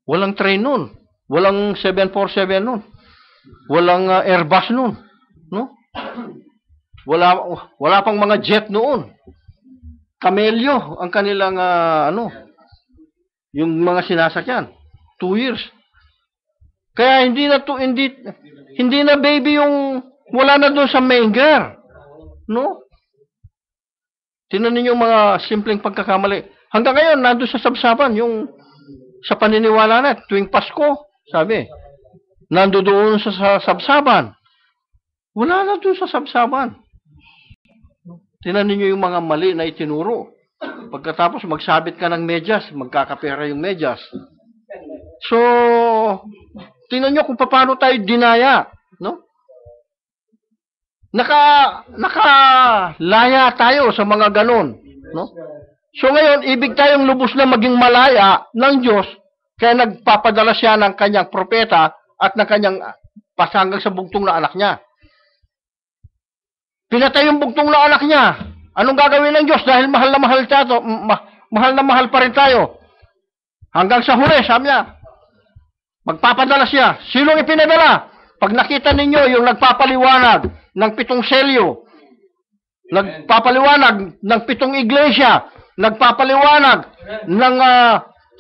Walang train nun. Walang 747 nun. Walang Airbus nun. No? Wala pang mga jet noon. Kamelyo ang kanilang yung mga sinasakyan. 2 years. Kaya hindi na baby yung wala na doon sa manger. No? Tingnan niyo yung mga simpleng pagkakamali. Hanggang ngayon nandoon sa sabsaban yung sa paniniwala na tuwing Pasko, sabi. Nandoon sa sabsaban. Wala na doon sa sabsaban. Tingnan niyo yung mga mali na itinuro. Pagkatapos magsabit ka ng medyas, magkakapera yung medyas. So, tingnan nyo kung paano tayo dinaya, no? Nakalaya tayo sa mga ganon, no? So ngayon, ibig tayong lubos na maging malaya ng Diyos, kaya nagpapadala siya ng kanyang propeta at ng kanyang pasanggang sa bugtong na anak niya. Pinatay yung bugtong na anak niya. Anong gagawin ng Diyos? Dahil mahal na mahal tayo, mahal na mahal pa rin tayo. Hanggang sa huli, sabi niya, magpapadala siya. Sinong ipinadala? Pag nakita ninyo yung nagpapaliwanag ng 7 selyo, nagpapaliwanag ng 7 iglesia, nagpapaliwanag ng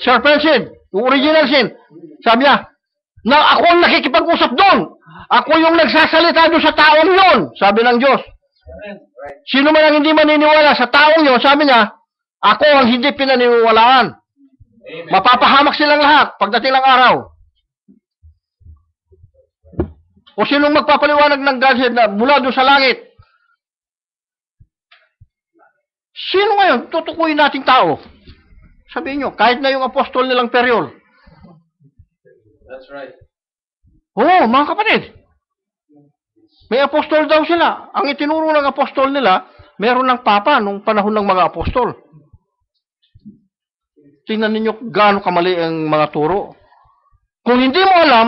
serpent seed, yung original sin, sabi niya, na ako ang nakikipag-usap doon. Ako yung nagsasalita doon sa taong yon, sabi ng Diyos. Sino man ang hindi maniniwala sa taong yon, sabi niya, ako ang hindi pinaniniwalaan. Mapapahamak silang lahat pagdating ng araw. O sinong magpapaliwanag ng Godhead na mula doon sa langit? Sino ngayon? Tutukuyin nating tao. Sabihin nyo, kahit na yung apostol nilang Periol. That's right. Oo, mga kapatid. May apostol daw sila. Ang itinuro ng apostol nila, meron ng papa nung panahon ng mga apostol. Tingnan ninyo gaano kamali ang mga turo. Kung hindi mo alam,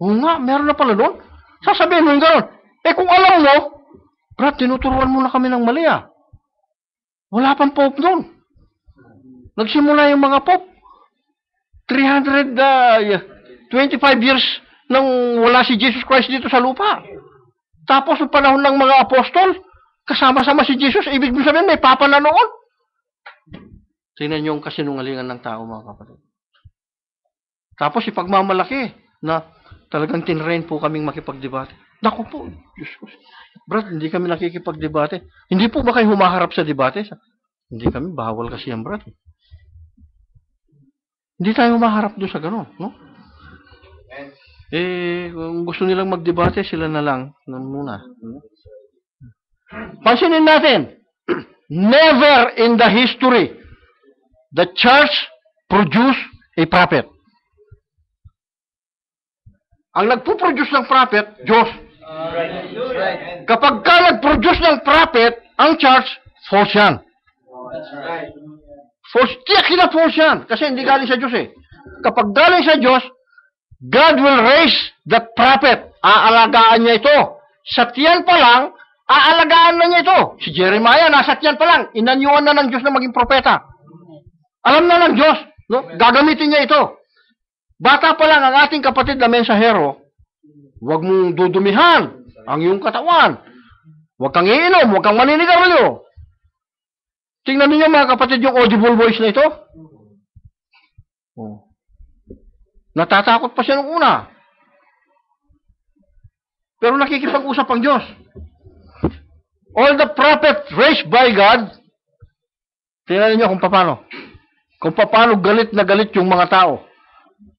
nga, meron na pala doon. Sasabihin mo yung gano'n. Kung alam mo, brad, tinuturuan mo na kami ng mali ah. Wala pang pope doon. Nagsimula yung mga pope. 325 years nang wala si Jesus Christ dito sa lupa. Tapos yung panahon ng mga apostol, kasama-sama si Jesus, ibig sabihin may papa na noon. Tingnan niyo yung kasinungalingan ng tao, mga kapatid. Tapos ipagmamalaki na talagang tinrain po kaming makipagdebate. Naku po, Diyos ko. Brad, hindi kami nakikipagdebate. Hindi po ba kayo humaharap sa debate? Hindi kami, bawal kasi yan, brad. Hindi tayo humaharap doon sa gano'n, no? Kung gusto nilang magdebate, sila na lang muna. Pansinin natin, never in the history the church produced a prophet. Ang nagpo-produce ng prophet, Diyos. Kapag ka nag-produce ng prophet, ang church, false yan. False, tiyak sila false yan. Kasi hindi galing sa Diyos eh. Kapag galing sa Diyos, God will raise that prophet. Aalagaan niya ito. Sa tiyan pa lang, aalagaan na niya ito. Si Jeremiah, nasa tiyan pa lang. Inanyuan na ng Diyos na maging propeta. Alam na ng Diyos. No? Gagamitin niya ito. Bata pa lang ang ating kapatid na mensahero, huwag mong dudumihan ang iyong katawan. Huwag kang iinom, huwag kang maninigarilyo. Tingnan niyo mga kapatid yung audible voice na ito. Oh. Natatakot pa siya nung una. Pero nakikipag-usap ang Diyos. All the prophets raised by God, tingnan niyo kung paano. Kung paano galit na galit yung mga tao.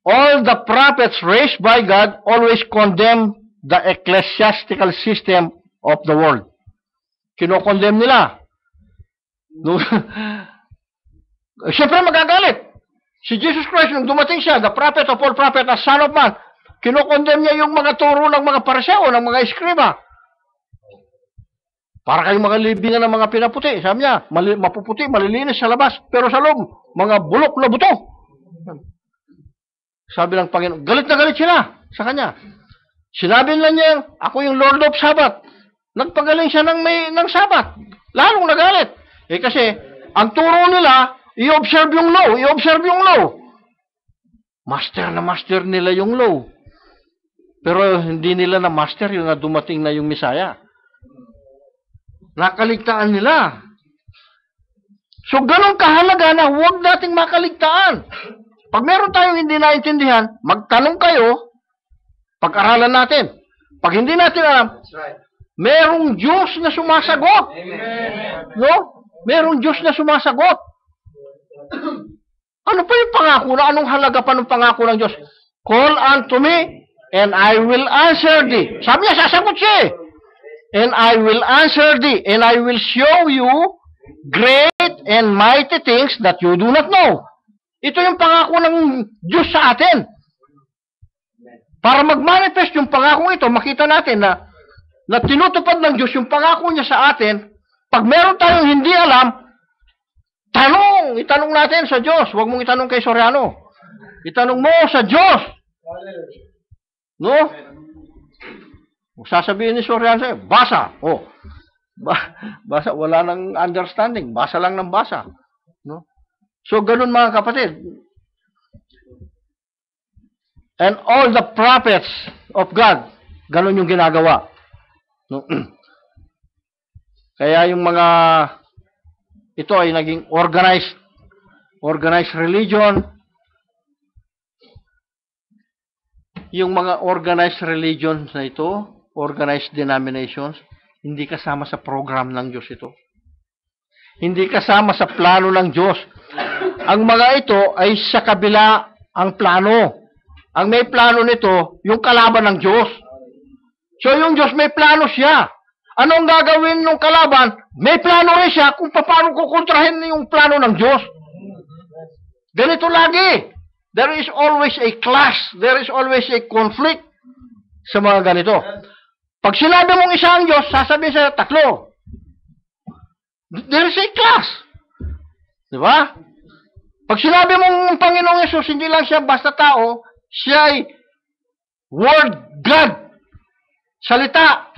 All the prophets raised by God always condemn the ecclesiastical system of the world. Kinokondemn nila. No? Siyempre magagalit. Si Jesus Christ, nung dumating siya, the prophet of all prophets, as Son of Man, kinokondemn niya yung mga turo ng mga pariseo, ng mga eskriba. Para kayong mga libingan ng mga pinaputi. Sabi niya, mapuputi, malilinis sa labas, pero sa loob, mga bulok na buto. Sabi ng Panginoon, galit na galit sila sa kanya. Sinabi na niya, ako yung Lord of Sabbath. Nagpagaling siya ng Sabbath. Lalong nagalit. Kasi, ang turo nila, i-observe yung law, i-observe yung law. Master na master nila yung law. Pero hindi nila na master yung na dumating na yung Misaya. Nakaligtaan nila. So, ganun kahalaga na huwag nating makaligtaan. Pag meron tayong hindi naintindihan, magtanong kayo, pag-aralan natin. Pag hindi natin alam, merong Diyos na sumasagot. No? Merong Diyos na sumasagot. Ano pa yung pangako na? Anong halaga pa ng pangako ng Diyos? Call unto me, and I will answer thee. Sabi niya, sasagot siya eh. And I will answer thee, and I will show you great and mighty things that you do not know. Ito yung pangako ng Diyos sa atin. Para mag-manifest yung pangako ito, makita natin na tinutupad ng Diyos yung pangako niya sa atin. Pag meron tayong hindi alam, itanong natin sa Diyos. Huwag mong itanong kay Soriano. Itanong mo sa Diyos. No? Sasabihin ni Soriano sa'yo, basa. Basa, wala nang understanding. Basa lang ng basa. No? So, ganun mga kapatid. And all the prophets of God, ganun yung ginagawa. No? Kaya yung mga, ito ay naging organized religion. Yung mga organized religions na ito, organized denominations, hindi kasama sa program ng Diyos ito. Hindi kasama sa plano ng Diyos. Ang mga ito ay sa kabila ang plano. Ang may plano nito, yung kalaban ng Diyos. So yung Diyos may plano siya. Anong gagawin ng kalaban? May plano rin siya kung paano kukontrahin yung plano ng Diyos. Ganito lagi. There is always a clash. There is always a conflict sa mga ganito. Pag sinabi mong isa ang Diyos, sasabihin sa tatlo. There is a clash. Di ba? Pag sinabi mong Panginoong Yesus, hindi lang siya basta tao, siya ay Word God. Salita.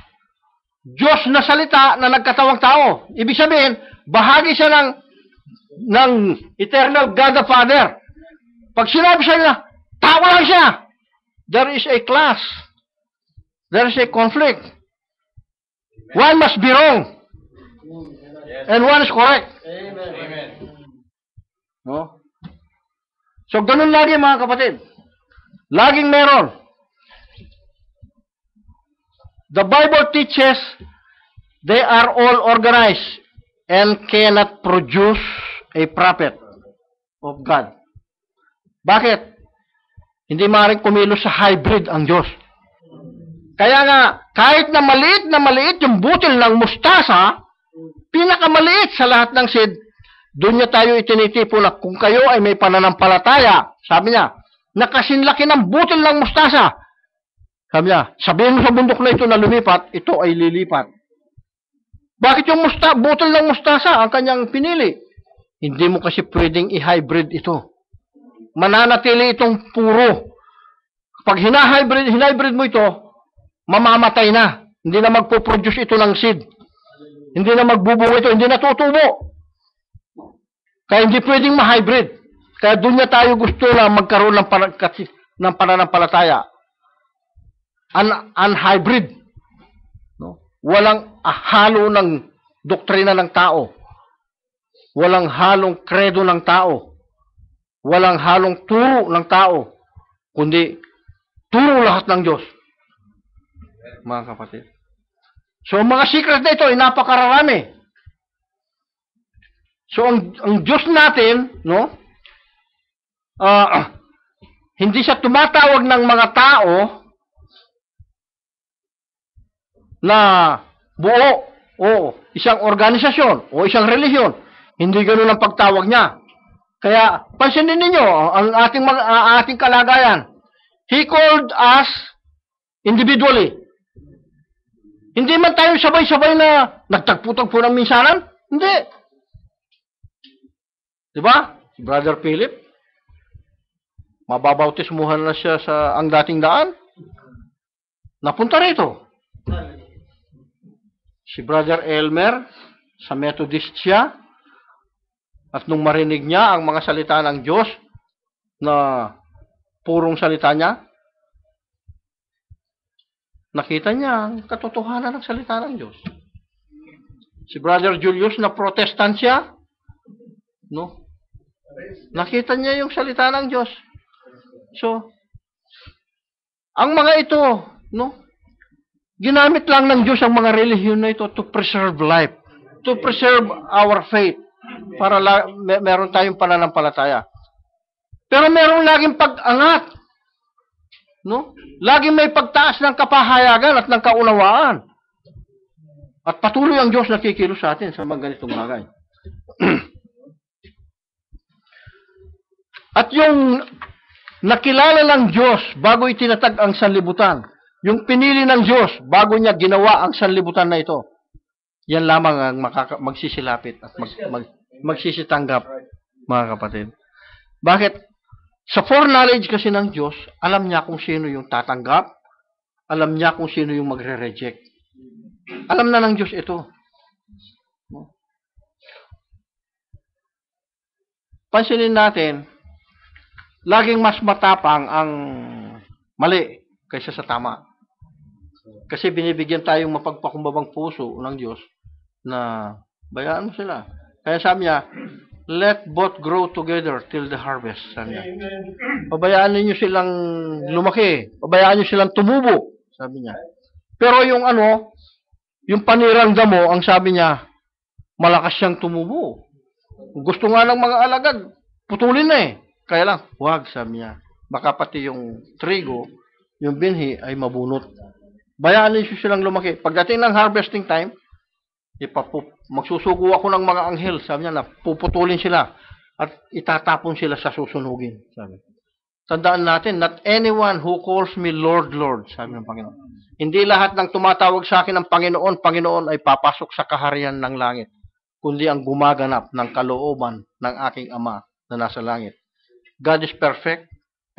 Diyos na salita na nagkatawang tao. Ibig sabihin, bahagi siya ng eternal God the Father. Pag sinabi siya na, tao lang siya. There is a clash. There is a conflict. One must be wrong. And one is correct. Amen. No? So, ganun lagi mga kapatid. Laging meron. The Bible teaches they are all organized and cannot produce a prophet of God. Bakit? Hindi maaaring kumilos sa hybrid ang Diyos. Kaya nga, kahit na maliit yung butil ng mustasa, pinakamaliit sa lahat ng seed, doon niya tayo itinitipo na kung kayo ay may pananampalataya, sabi niya, nakasinlaki ng butil ng mustasa. Sabi niya, sabihin mo sa bundok na ito na lumipat, ito ay lilipat. Bakit yung butil ng mustasa ang kanyang pinili? Hindi mo kasi pwedeng i-hybrid ito. Mananatili itong puro. Pag hinahybrid mo ito, mamamatay na. Hindi na magpo-produce ito ng seed. Hindi na magbubunga ito, hindi na tutubo. Kaya hindi pwedeng ma-hybrid. Kaya doon niya tayo gusto na magkaroon ng pananampalataya. Unhybrid. No? Walang halo ng doktrina ng tao. Walang halong kredo ng tao. Walang halong turo ng tao. Kundi turo lahat ng Diyos. Mga kapatid. So, mga secret na ito ay napakararami. So, ang Diyos natin, no, hindi siya tumatawag ng mga tao na buo o isang organisasyon o isang relihiyon. Hindi ganoon ang pagtawag niya. Kaya, pansinin ninyo ang ating kalagayan. He called us individually. Hindi man tayo sabay-sabay na nagtagpo-tagpo ng minsanan. Hindi. Diba? Si Brother Philip, mababautismuhan na siya sa ang dating daan. Napunta rito. Si Brother Elmer, sa Methodist siya. At nung marinig niya ang mga salita ng Diyos, na purong salita niya, nakita niya ang katotohanan ng salita ng Diyos. Si Brother Julius na Protestant siya, no? Nakita niya yung salita ng Diyos. So, ang mga ito, no? Ginamit lang ng Diyos ang mga relihiyon na ito to preserve life, to preserve our faith, para meron tayong pananampalataya. Pero meron laging pag-angat, no? Laging may pagtaas ng kapahayagan at ng kaunawaan. At patuloy ang Diyos na kikilos sa atin sa mga ganitong bagay. At yung nakilala ng Diyos bago itinatag ang sanlibutan. Yung pinili ng Diyos bago niya ginawa ang sanlibutan na ito. Yan lamang ang magsisilapit at magsisitanggap, mga kapatid. Bakit? Sa foreknowledge kasi ng Diyos, alam niya kung sino yung tatanggap, alam niya kung sino yung magre-reject. Alam na ng Diyos ito. Pansinin natin, laging mas matapang ang mali kaysa sa tama. Kasi binibigyan tayong mapagpakumbabang puso ng Diyos na bayaan mo sila. Kaya sabi niya, let both grow together till the harvest. Sabi niya. Pabayaan ninyo silang lumaki. Pabayaan niyo silang tumubo. Sabi niya. Pero yung yung panirang damo, ang sabi niya, malakas siyang tumubo. Gusto nga ng mga alagad, putulin na eh. Kaya lang, wag, sabi niya. Baka pati yung trigo, yung binhi ay mabunot. Bayaan niyo silang lumaki. Pagdating ng harvesting time, magsusugo ako ng mga anghel, sabi niya, na puputulin sila at itatapon sila sa susunugin. Sabi. Tandaan natin, not anyone who calls me Lord, Lord, sabi ng Panginoon. Hindi lahat ng tumatawag sa akin ng Panginoon, Panginoon ay papasok sa kaharian ng langit, kundi ang gumaganap ng kalooban ng aking Ama na nasa langit. God is perfect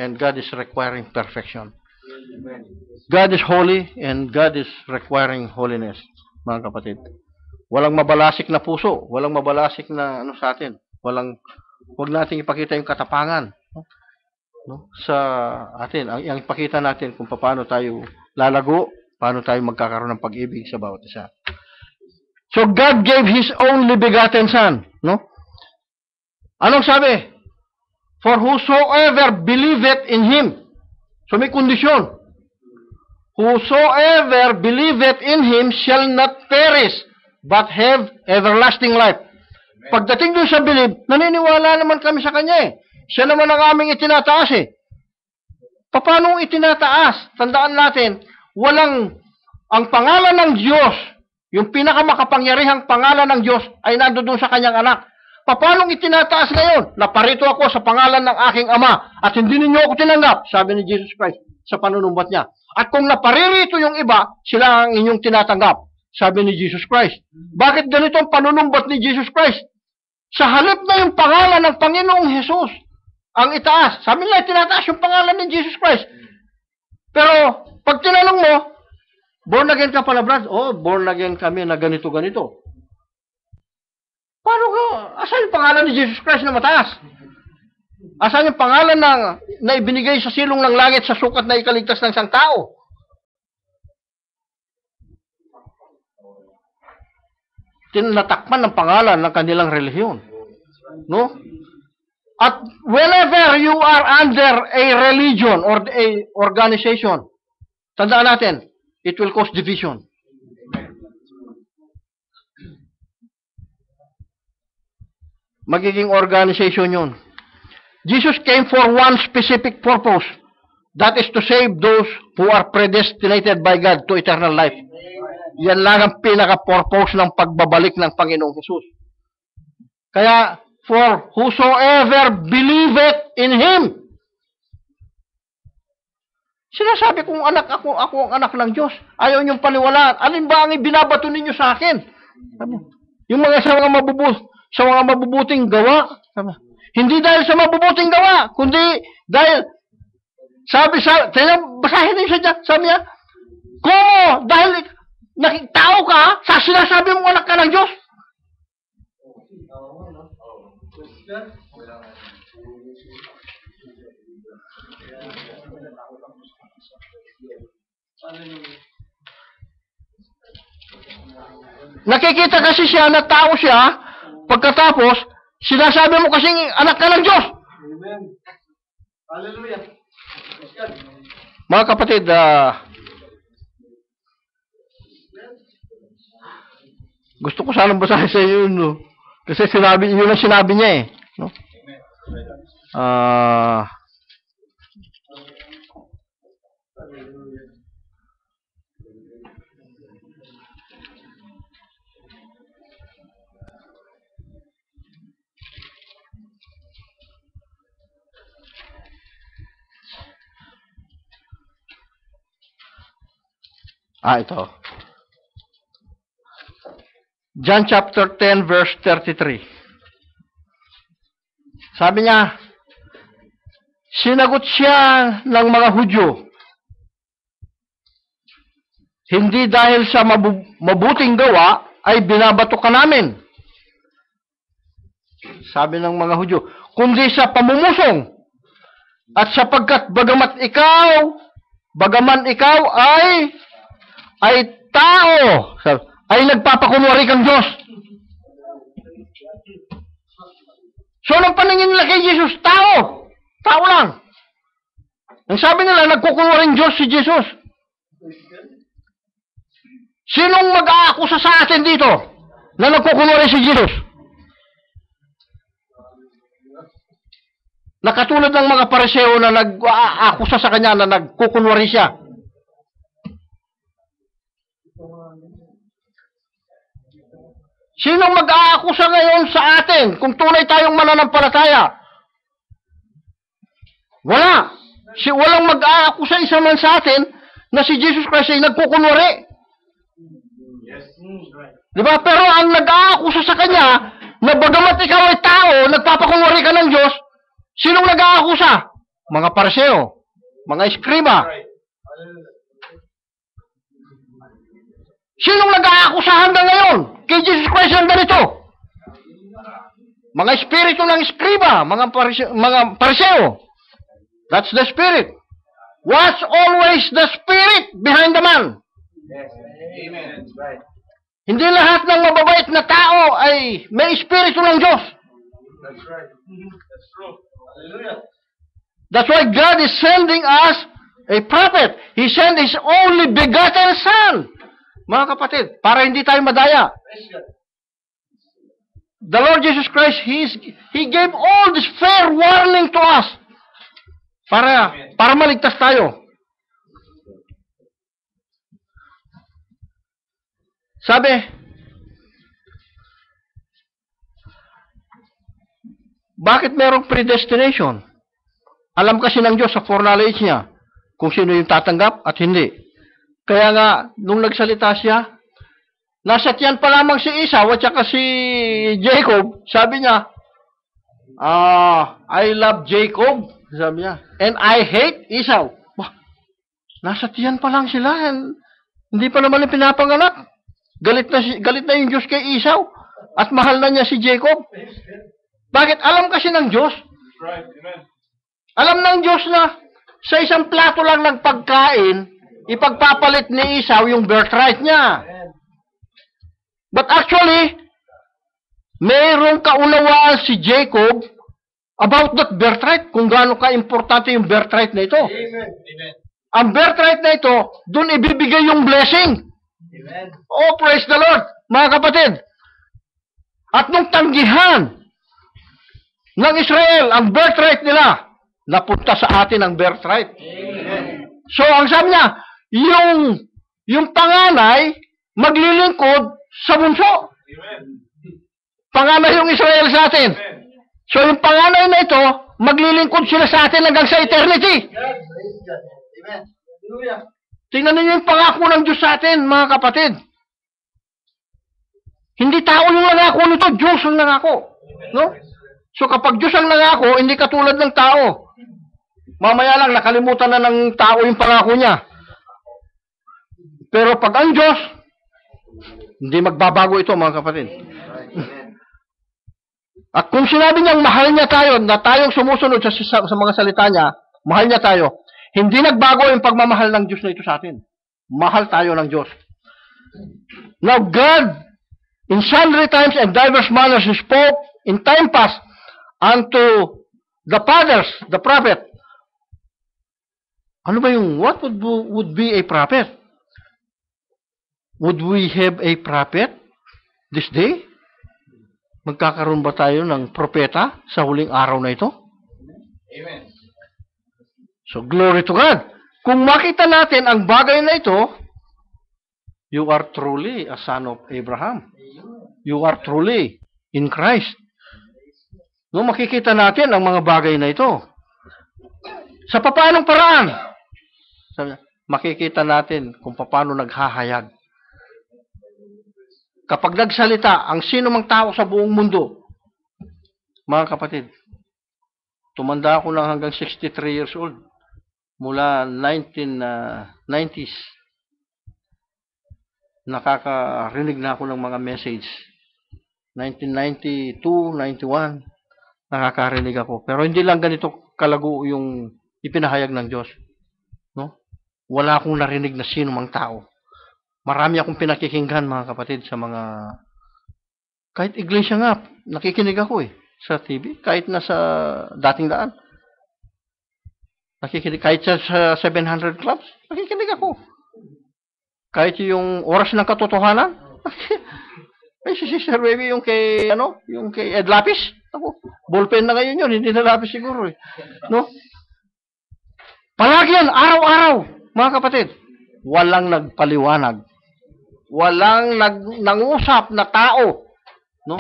and God is requiring perfection. God is holy and God is requiring holiness, mga kapatid. Walang mabalasik na puso, walang mabalasik na sa atin. Wag nating ipakita yung katapangan sa atin. Ang ipakita natin kung paano tayo lalago, paano tayo magkakaroon ng pag-ibig sa bawat isa. So God gave His only begotten Son, no? Anong sabi? For whosoever believeth in Him. So may kondisyon. Whosoever believeth in Him shall not perish, but have everlasting life. Pagdating doon sa believe, naniniwala naman kami sa Kanya eh. Siya naman ang aming itinataas eh. Paano itinataas? Tandaan natin, ang pangalan ng Diyos, yung pinakamakapangyarihang pangalan ng Diyos ay nandoon sa Kanyang anak. Paano itinataas ngayon? Naparito ako sa pangalan ng aking Ama at hindi ninyo ako tinanggap, sabi ni Jesus Christ sa panunumbat niya. At kung naparirito yung iba, sila ang inyong tinatanggap, sabi ni Jesus Christ. Bakit ganito ang panunumbat ni Jesus Christ? Sa halip na yung pangalan ng Panginoong Jesus ang itaas. Sabi nila, tinataas yung pangalan ni Jesus Christ. Pero, pag tinanong mo, born again ka pala, Brad? Oh, born again kami na ganito-ganito. Paano ka? Asan yung pangalan ni Jesus Christ na mataas? Asan yung pangalan na ibinigay sa silong ng langit sa sukat na ikaligtas ng isang tao? Tinatakpan ng pangalan ng kanilang relihiyon. No? At whenever you are under a religion or a organization, tandaan natin, it will cause division. Magiging organization yun. Jesus came for one specific purpose. That is to save those who are predestinated by God to eternal life. Yan lang ang pinaka-purpose ng pagbabalik ng Panginoong Jesus. Kaya, for whosoever believeth in Him. Sinasabi kong ako ang anak ng Diyos. Ayaw niyong paniwalaan. Alin ba ang ibinabato ninyo sa akin? Yung sa mga mabubuting gawa. Hindi dahil sa mabubuting gawa, kundi dahil, basahin niyo siya dyan, sabi niya, kung dahil tao ka, sa sinasabi mong anak ka ng Diyos. Nakikita kasi siya na tao siya, pagkatapos, sinasabi mo kasing anak ka ng Diyos. Amen. Hallelujah. Mga kapatid, gusto ko sanang basahin sa iyo, no? Kasi yun ang sinabi niya eh. No? Ito. John chapter 10 verse 33. Sabi niya, sinagot siya ng mga Hudyo, hindi dahil sa mabuting gawa ay binabato ka namin. Sabi ng mga Hudyo, kundi sa pamumusom. At sapagkat bagaman ikaw ay tao, ay nagpapakunwari kang Diyos. So, nung paningin nila kay Jesus, tao. Tao lang. Ang sabi nila, nagkukunwaring Diyos si Jesus. Sinong mag-aakusa sa atin dito na nagkukunwari si Jesus? Nakatulad ng mga pariseo na nag-aakusa sa kanya na nagkukunwari siya. Sinong mag-aakusa ngayon sa atin kung tunay tayong mananampalataya? Wala. Walang mag-aakusa isa man sa atin na si Jesus Christ ay nagkukunwari. Yes. Right. Diba? Pero ang nag-aakusa sa kanya na bagamat ikaw ay tao, nagpapakunwari ka ng Diyos, sinong nag-aakusa? Mga pariseo, mga eskriba. Right. Sinong nag-aakusa hanggang ngayon? Kay Jesus Christ ang ganito. Mga espiritu ng eskriba, mga pariseo. That's the spirit. What's always the spirit behind the man? Yes. Amen. Right. Hindi lahat ng mababait na tao ay may espiritu ng Diyos. That's right. That's true. Hallelujah. That's why God is sending us a prophet. He sent His only begotten Son. Mga kapatid, para hindi tayo madaya. The Lord Jesus Christ, He gave all this fair warning to us para maligtas tayo. Sabi, bakit merong predestination? Alam kasi ng Diyos sa foreknowledge niya kung sino yung tatanggap at hindi. Kaya nga, nung nagsalita siya, nasa tiyan pa lamang si Esau at saka si Jacob, sabi niya, I love Jacob, sabi niya, and I hate Esau. Bah, nasa tiyan pa lang sila, hindi pa naman pinapanganak. Galit na yung Diyos kay Esau at mahal na niya si Jacob. Bakit? Alam kasi ng Diyos. Right. Amen. Alam ng Diyos na sa isang plato lang ng pagkain, ipagpapalit ni Esau yung birthright niya. But actually, mayroong kaunawaan si Jacob about that birthright, kung gaano ka-importante yung birthright na ito. Amen. Amen. Ang birthright na ito, dun ibibigay yung blessing. Amen. Oh, praise the Lord, mga kapatid. At nung tanggihan ng Israel, ang birthright nila, napunta sa atin ang birthright. Amen. So, ang sabi niya, yung panganay, maglilingkod sa bunso. Amen. Panganay yung Israel sa atin. Amen. So, yung panganay na ito, maglilingkod sila sa atin hanggang sa eternity. God. Praise God. Amen. Hallelujah. Tingnan niyo yung pangako ng Diyos sa atin, mga kapatid. Hindi tao yung nangako nito, Diyos ang nangako. No? So, kapag Diyos ang nangako, hindi katulad ng tao. Mamaya lang, nakalimutan na ng tao yung pangako niya. Pero pag ang Diyos, hindi magbabago ito, mga kapatid. At kung sinabi niyang mahal niya tayo, na tayong sumusunod sa mga salita niya, mahal niya tayo, hindi nagbago yung pagmamahal ng Diyos na ito sa atin. Mahal tayo ng Diyos. Now, God, in sundry times and diverse manners, He spoke in time past unto the fathers, the prophet. Ano ba yung, what would be a prophet? Would we have a prophet this day? Magkakaroon ba tayo ng propeta sa huling araw na ito? Amen. So, glory to God. Kung makita natin ang bagay na ito, you are truly a son of Abraham. You are truly in Christ. No, makikita natin ang mga bagay na ito. Sa papaanong paraan? Sabi niya, makikita natin kung paano naghahayag. Kapag nagsalita ang sino mang tao sa buong mundo, mga kapatid, tumanda ako ng hanggang 63 years old. Mula 1990s, nakakarinig na ako ng mga message. 1992, 91, nakakarinig ako. Pero hindi lang ganito kalago yung ipinahayag ng Diyos. No? Wala akong narinig na sino mang tao. Marami akong pinakikinggan, mga kapatid, sa mga... Kahit iglesia nga, nakikinig ako sa TV. Kahit nasa dating daan. Nakikinig. Kahit sa 700 clubs, nakikinig ako. Kahit yung oras ng katotohanan, ay si Sister Baby yung kay, yung kay Ed Lapis. Ako, ballpen na ngayon yun, hindi na lapis siguro No? Palagi yan, araw-araw, mga kapatid. Walang nagpaliwanag. Walang nangusap na tao. No?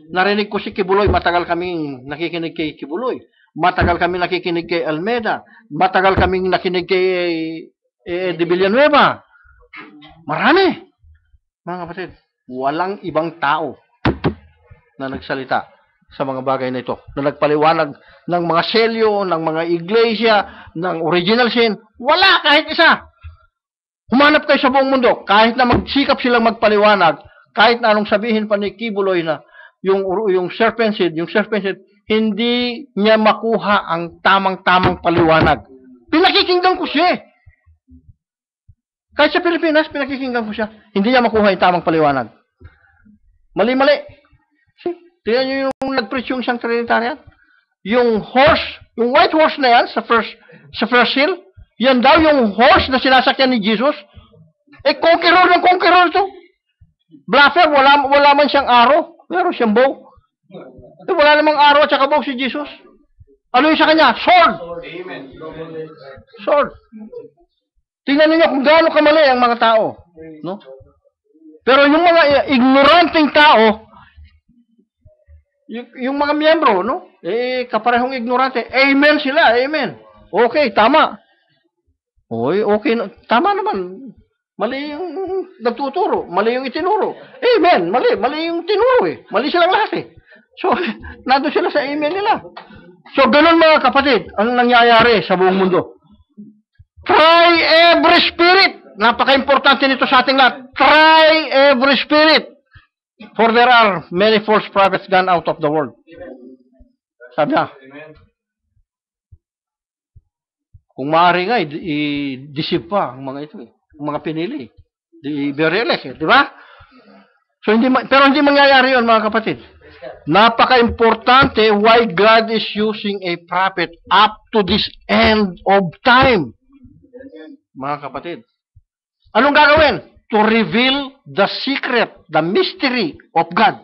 Narinig ko si Kibuloy, matagal kaming nakikinig kay Kibuloy. Matagal kami nakikinig kay Almeida. Matagal kaming nakikinig kay de Villanueva. Marami. Mga kapatid, walang ibang tao na nagsalita sa mga bagay na ito. Na nagpaliwanag ng mga selyo, ng mga iglesia, ng original sin. Wala kahit isa. Humanap kayo sa buong mundo. Kahit na magsikap silang magpaliwanag, kahit na anong sabihin pa ni Kibuloy na yung serpent seed, hindi niya makuha ang tamang-tamang paliwanag. Pinakikinggan ko siya. Kahit sa Pilipinas, pinakikinggan ko siya. Hindi niya makuha yung tamang paliwanag. Mali-mali. Tingnan niyo yung nag-preach yung isang Trinitarian. Yung white horse na yan, sa first hill, yan daw yung horse na sinasakyan ni Jesus. Conqueror ng conqueror ito. Bluffer, wala man siyang arrow. Meron siyang bow. Wala namang arrow at saka bow si Jesus. Ano yung sa kanya? Sword. Amen. Sword. Tingnan niyo kung gaano kamali ang mga tao. No? Pero yung mga ignoranting tao, yung mga miyembro, no? Kaparehong ignorante. Amen sila, amen. Okay, tama. Okay, tama naman. Mali yung nagtuturo. Mali yung itinuro. Amen. Mali yung tinuro Mali silang lahat So, nandun sila sa amen nila. So, ganun mga kapatid, ang nangyayari sa buong mundo. Try every spirit. Napaka-importante nito sa ating lahat. Try every spirit. For there are many false prophets gone out of the world. Sabi niya. Kung maaari nga, i-deceive pa ang mga ito ang mga pinili. I-elect di ba? So, pero hindi mangyayari yun, mga kapatid. Napaka-importante why God is using a prophet up to this end of time. Mga kapatid. Anong gagawin? To reveal the secret, the mystery of God.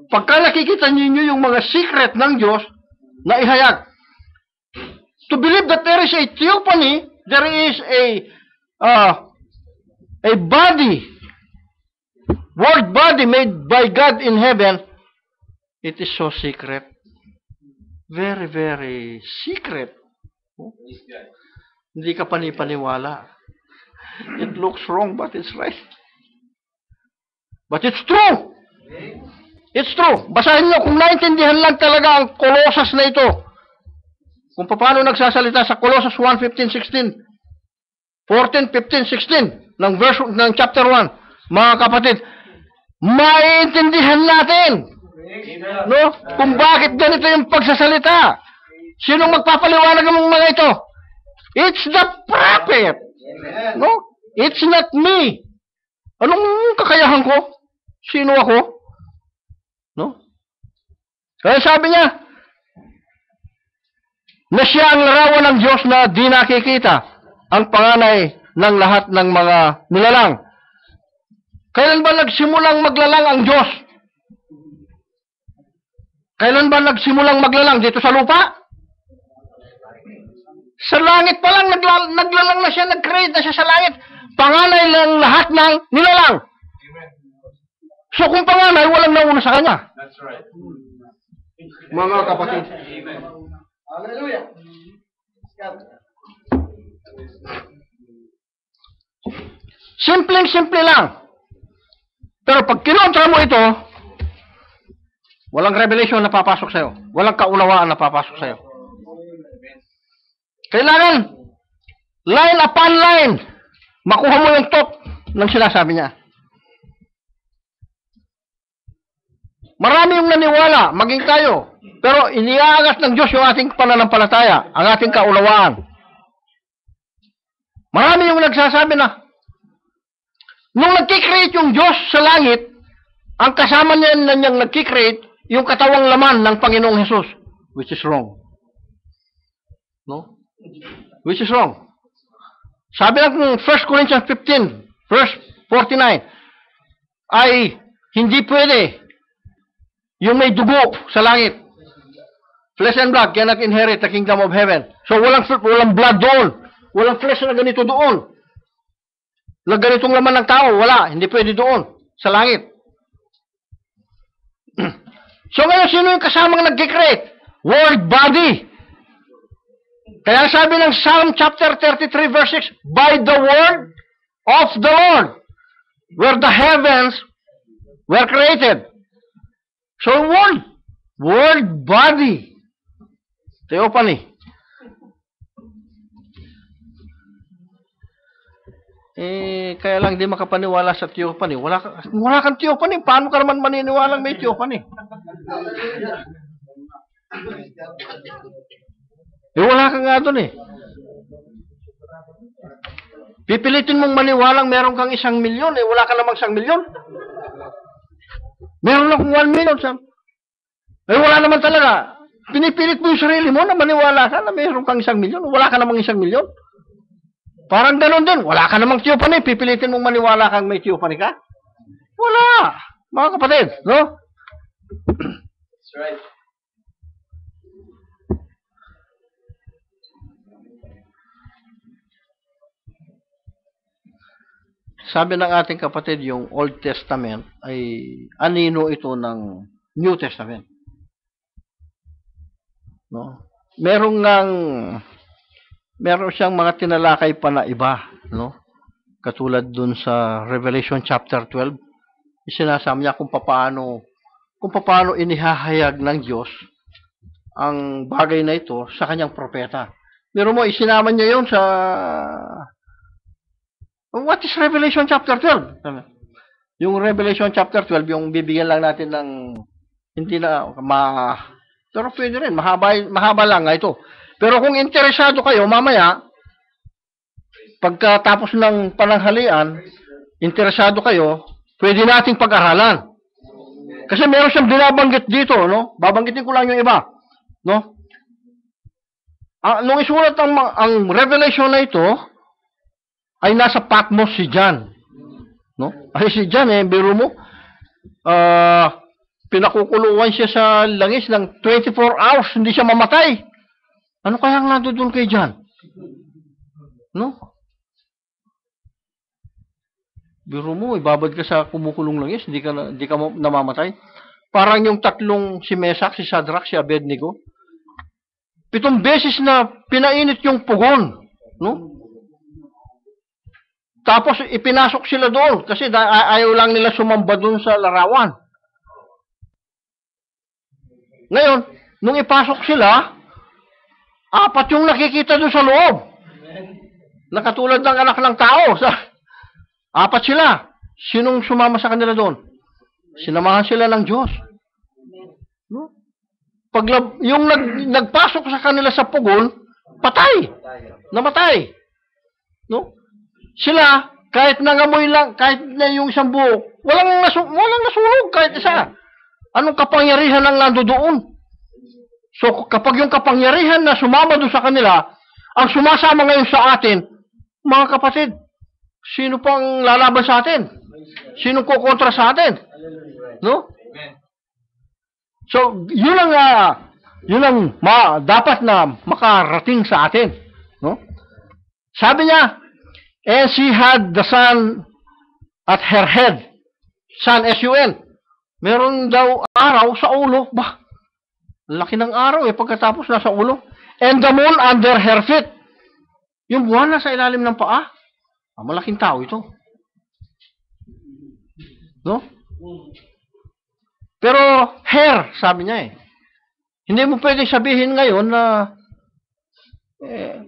Pagka nakikita ninyo yung mga secret ng Diyos na ihayag, to believe that there is a theophany, there is a body, word body made by God in heaven, it is so secret. Very, very secret. Hindi ka panipaniwala. It looks wrong, but it's right. But it's true. It's true. Basahin nyo kung naintindihan lang talaga ang Colossus na ito. Kung paano nagsasalita sa Colossus 1:15-16, 14:15-16 ng chapter 1, mga kapatid, maiintindihan natin, no? Kung bakit ganito yung pagsasalita. Sinong magpapaliwanag ng mga ito? It's the prophet. No? It's not me. Anong kakayahan ko? Sino ako? No? Kaya sabi niya, na siya ang larawan ng Diyos na di nakikita, ang panganay ng lahat ng mga nilalang. Kailan ba nagsimulang maglalang ang Diyos? Kailan ba nagsimulang maglalang dito sa lupa? Sa langit pa lang naglalang na siya, nag-create na siya sa langit. Panganay ng lahat ng nilalang. So kung panganay, walang nauna sa kanya. That's right. Mga kapatid. Amen. Hallelujah. Simpleng-simple lang. Pero pag kinontra mo ito, walang revelation na papasok sa'yo. Walang kaunawaan na papasok sa'yo. Kailangan, line upon line, makuha mo yung top ng sinasabi niya. Marami yung naniwala, maging tayo. Pero iniaangat ng Diyos yung ating pananampalataya, ang ating kaunawaan. Marami yung nagsasabi na, nung nagkikreate yung Diyos sa langit, ang kasama niya na niyang nagkikreate, yung katawang laman ng Panginoong Hesus, which is wrong. No? Which is wrong. Sabi ng 1 Corinthians 15, verse 49, ay hindi pwede yung may dugo sa langit. Flesh and blood cannot inherit the kingdom of heaven. So walang blood doon. Walang flesh na ganito doon. Na ganitong laman ng tao, wala. Hindi pwede doon sa langit. So ngayon, sino yung kasamang nag-create? Word body. Kaya sabi ng Psalm chapter 33 verse 6, by the word of the Lord were the heavens were created. So word body. Theophany. Kaya lang di makapaniwala sa theophany. Wala kang theophany. Paano ka naman maniniwala may theophany? Wala ka nga doon eh. Pipilitin mong maniwalang meron kang 1 milyon wala ka namang 1 milyon. Meron akong 1 million. Wala naman talaga. Pinipilit mo yung sarili mo na maniwala ka na meron kang 1 milyon. Wala ka namang 1 milyon. Parang ganun din. Wala ka namang theophany. Pipilitin mong maniwala kang may theophany ka? Wala. Mga kapatid, no? That's right. Sabi ng ating kapatid, yung Old Testament ay anino ito ng New Testament. No? Meron siyang mga tinalakay pa na iba, no? Katulad dun sa Revelation chapter 12, isinasama niya kung paano inihahayag ng Diyos ang bagay na ito sa kanyang propeta. Meron mo, isinama niya yun sa what is Revelation chapter 12? Yung Revelation chapter 12, yung bibigyan lang natin ng hindi na pero pwede rin, mahaba lang nga ito. Pero kung interesado kayo, mamaya, pagkatapos ng pananghalian, interesado kayo, pwede nating pag-aralan. Kasi meron siyang binabanggit dito, no? Babanggitin ko lang yung iba, no? Nung isulat ang Revelation na ito, ay nasa Patmos si John. No? Ay si John, biro mo, pinakukuluan siya sa langis ng 24 hours, hindi siya mamatay. Ano kaya ang nandoon kay John? No? Biro mo, ibabad ka sa kumukulong langis, hindi ka namamatay. Parang yung tatlong si Mesak, si Shadrach, si Abednego. 7 beses na pinainit yung pugon. No? Tapos ipinasok sila doon kasi ayaw lang nila sumamba doon sa larawan. Ngayon, nung ipasok sila, 4 yung nakikita doon sa loob. Nakatulad ng anak ng tao. 4 sila. Sinong sumama sa kanila doon? Sinamahan sila ng Diyos. No? Yung nagpasok sa kanila sa pugon, patay. Namatay. No? Sila, kahit nangamoy lang, kahit na yung isang buhok, walang nasunog kahit isa. Anong kapangyarihan ang nando doon? So, kapag yung kapangyarihan na sumama doon sa kanila, ang sumasama ngayon sa atin, mga kapatid, sino pang lalaban sa atin? Sino kukontra sa atin? No? So, yun ang dapat na makarating sa atin. No? Sabi niya, and she had the sun at her head. Sun, S-U-N. Meron daw araw sa ulo. Bah, laki ng araw pagkatapos nasa ulo. And the moon under her feet. Yung buwan nasa ilalim ng paa. Malaking tao ito. No? Pero hair, sabi niya eh. Hindi mo pwedeng sabihin ngayon na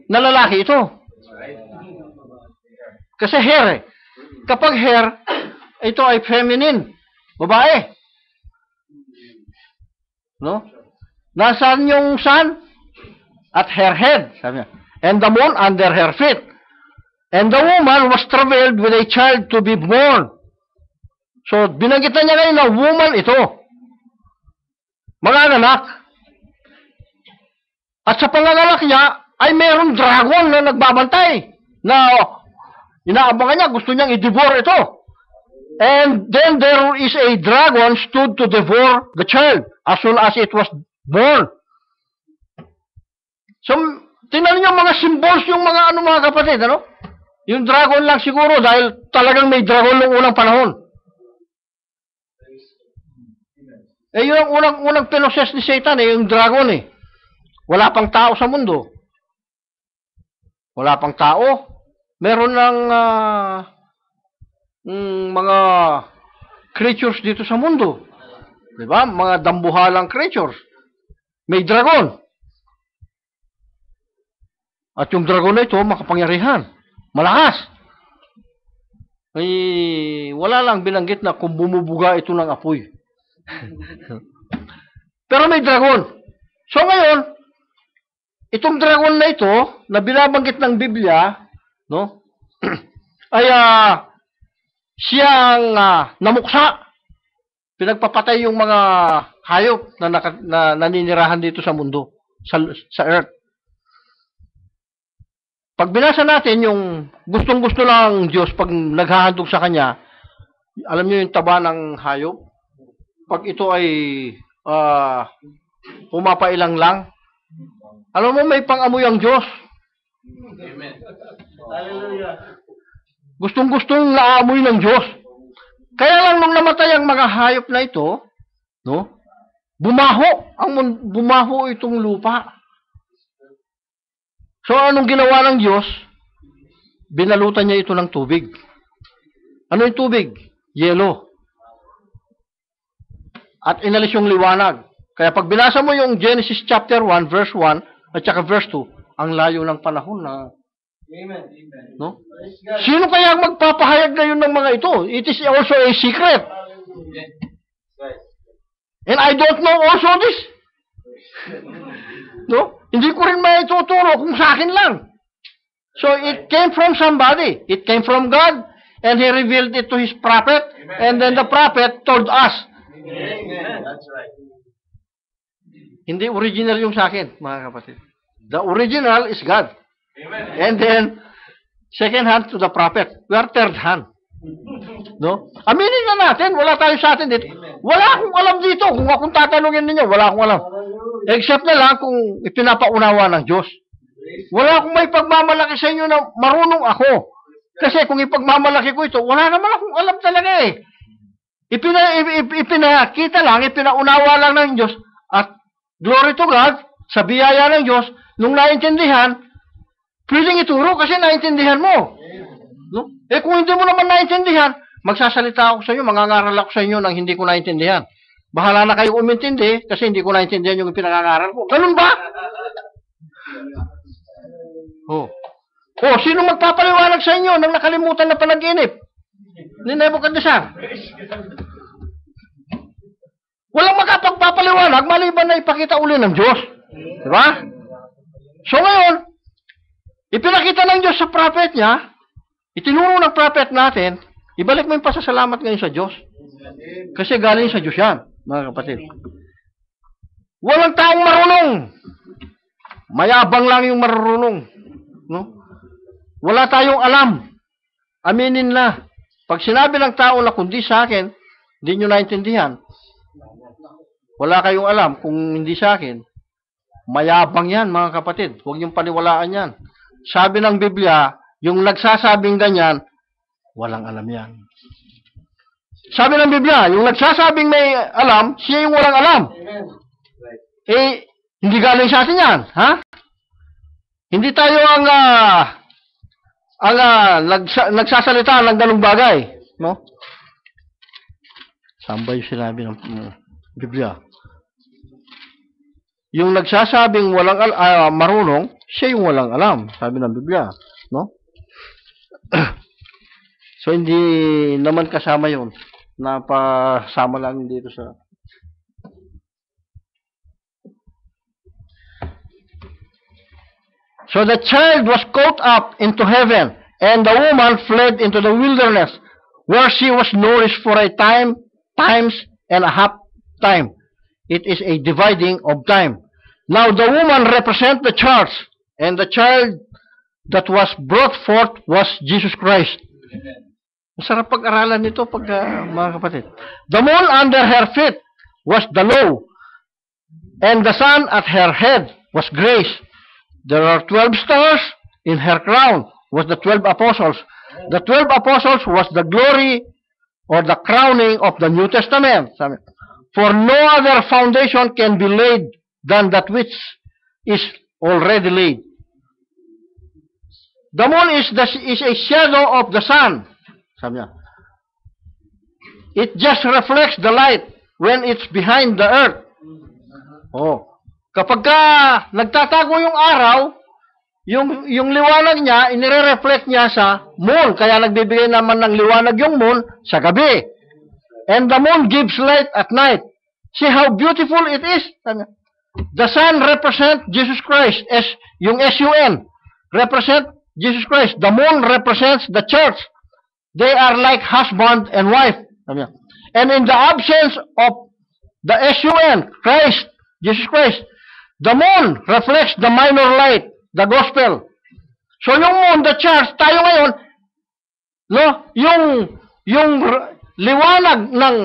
lalaki ito. Kasi hair eh. Kapag hair, ito ay feminine. Babae. No? Nasaan yung sun? At her head, sabi niya. And the moon under her feet. And the woman was travailed with a child to be born. So, binanggitan niya ngayon na woman ito. Mga anak. At sa panganganak niya, ay mayroong dragon na nagbabantay. Na inaabangan niya, gusto niyang i-devour ito. And then there is a dragon stood to devour the child as soon as it was born. So, tingnan niyo mga symbols yung mga mga kapatid, ano? Yung dragon lang siguro dahil talagang may dragon noong unang panahon. Eh, yun ang unang pinoses ni Satan, yung dragon eh. Wala pang tao sa mundo. Wala pang tao. Meron ng mga creatures dito sa mundo. Diba? Mga dambuhalang creatures. May dragon. At yung dragon na ito, makapangyarihan. Malakas. Wala lang binanggit na kung bumubuga ito ng apoy. Pero may dragon. So ngayon, itong dragon na ito, na binabanggit ng Biblia, no? Ay siyang namuksa. Pinagpapatay yung mga hayop na naninirahan dito sa mundo, sa earth. Pag binasa natin yung gustong-gusto lang Diyos pag naghahandog sa Kanya, alam niyo yung taba ng hayop? Pag ito ay pumapailang lang, alam mo may pang-amoy ang Diyos. Amen. Hallelujah. Gustong-gustong naamoy ng Diyos. Kaya lang nung namatay ang mga hayop na ito, no? Bumaho itong lupa. So anong ginawa ng Diyos? Binalutan niya ito ng tubig. Ano yung tubig? Yelo. At inalis yung liwanag. Kaya pag binasa mo yung Genesis chapter 1, verse 1, at saka verse 2, ang layo ng panahon na... Amen. No? Sino kaya ang magpapahayag ngayon ng mga ito? It is also a secret. And I don't know also this. No? Hindi ko rin may tuturo kung sa akin lang. So it came from somebody. It came from God, and He revealed it to His prophet, and then the prophet told us. Amen. That's right. Hindi original yung sa akin, mga kapatid. The original is God. Amen. And then, second hand to the prophet. We are third hand. No? Aminin na natin, wala tayo sa atin dito. Wala akong alam dito. Kung akong tatanungin ninyo, wala akong alam. Except na lang kung ipinapaunawa ng Diyos. Wala akong may pagmamalaki sa inyo na marunong ako. Kasi kung ipagmamalaki ko ito, wala naman akong alam talaga eh. Ipinakita lang, ipinaunawa lang ng Diyos. At glory to God, sa biyaya ng Diyos, nung naintindihan, pwedeng ituro kasi naintindihan mo. No? Eh kung hindi mo naman naintindihan, magsasalita ako sa inyo, mangangaral ako sa inyo nang hindi ko naintindihan. Bahala na kayo umintindi kasi hindi ko naintindihan yung pinangangaral ko. Ganun ba? Oh. Oh, sino magpapaliwanag sa inyo ng nakalimutan na panaginip? Ni Nebuchadnezzar. Walang makapagpapaliwanag maliban na ipakita uli ng Diyos. Diba? So ngayon, ipinakita ng Diyos sa prophet niya, itinuro ng prophet natin, ibalik mo yung pasasalamat ngayon sa Diyos. Kasi galing sa Diyos yan, mga kapatid. Walang taong marunong. Mayabang lang yung marunong. No? Wala tayong alam. Aminin na. Pag sinabi ng tao na kundi sa akin, hindi nyo naintindihan, wala kayong alam kung hindi sa akin, mayabang yan, mga kapatid. Huwag niyong paniwalaan yan. Sabi ng Biblia, yung nagsasabing ganyan, walang alam yan. Sabi ng Biblia, yung nagsasabing may alam, siya yung walang alam. Eh, hindi galing sa atin yan, ha? Hindi tayo ang nagsasalita ng ganung bagay, no? Saan ba yung sinabi ng Biblia? Yung nagsasabing marunong, siya yung walang alam, sabi ng Biblia, no? So hindi naman kasama 'yon. Napasama lang dito sa So the child was caught up into heaven, and the woman fled into the wilderness, where she was nourished for a times and a half time. It is a dividing of time. Now the woman represents the church, and the child that was brought forth was Jesus Christ. Masarap pag-aralan nito mga kapatid. The moon under her feet was the law, and the sun at her head was grace. There are 12 stars in her crown was the 12 apostles. The 12 apostles was the glory or the crowning of the New Testament. For no other foundation can be laid than that which is already laid. The moon is a shadow of the sun. Sabi niya. It just reflects the light when it's behind the earth. Oh. Kapag nagtatago yung araw, yung liwanag niya, inire-reflect niya sa moon. Kaya nagbibigay naman ng liwanag yung moon sa gabi. And the moon gives light at night. See how beautiful it is? The sun represents Jesus Christ. Yung S-U-N represent Jesus Christ. The moon represents the church. They are like husband and wife. And in the absence of the S-U-N, Christ, Jesus Christ, the moon reflects the minor light, the gospel. So yung moon, the church, tayo ngayon, no, yung liwanag ng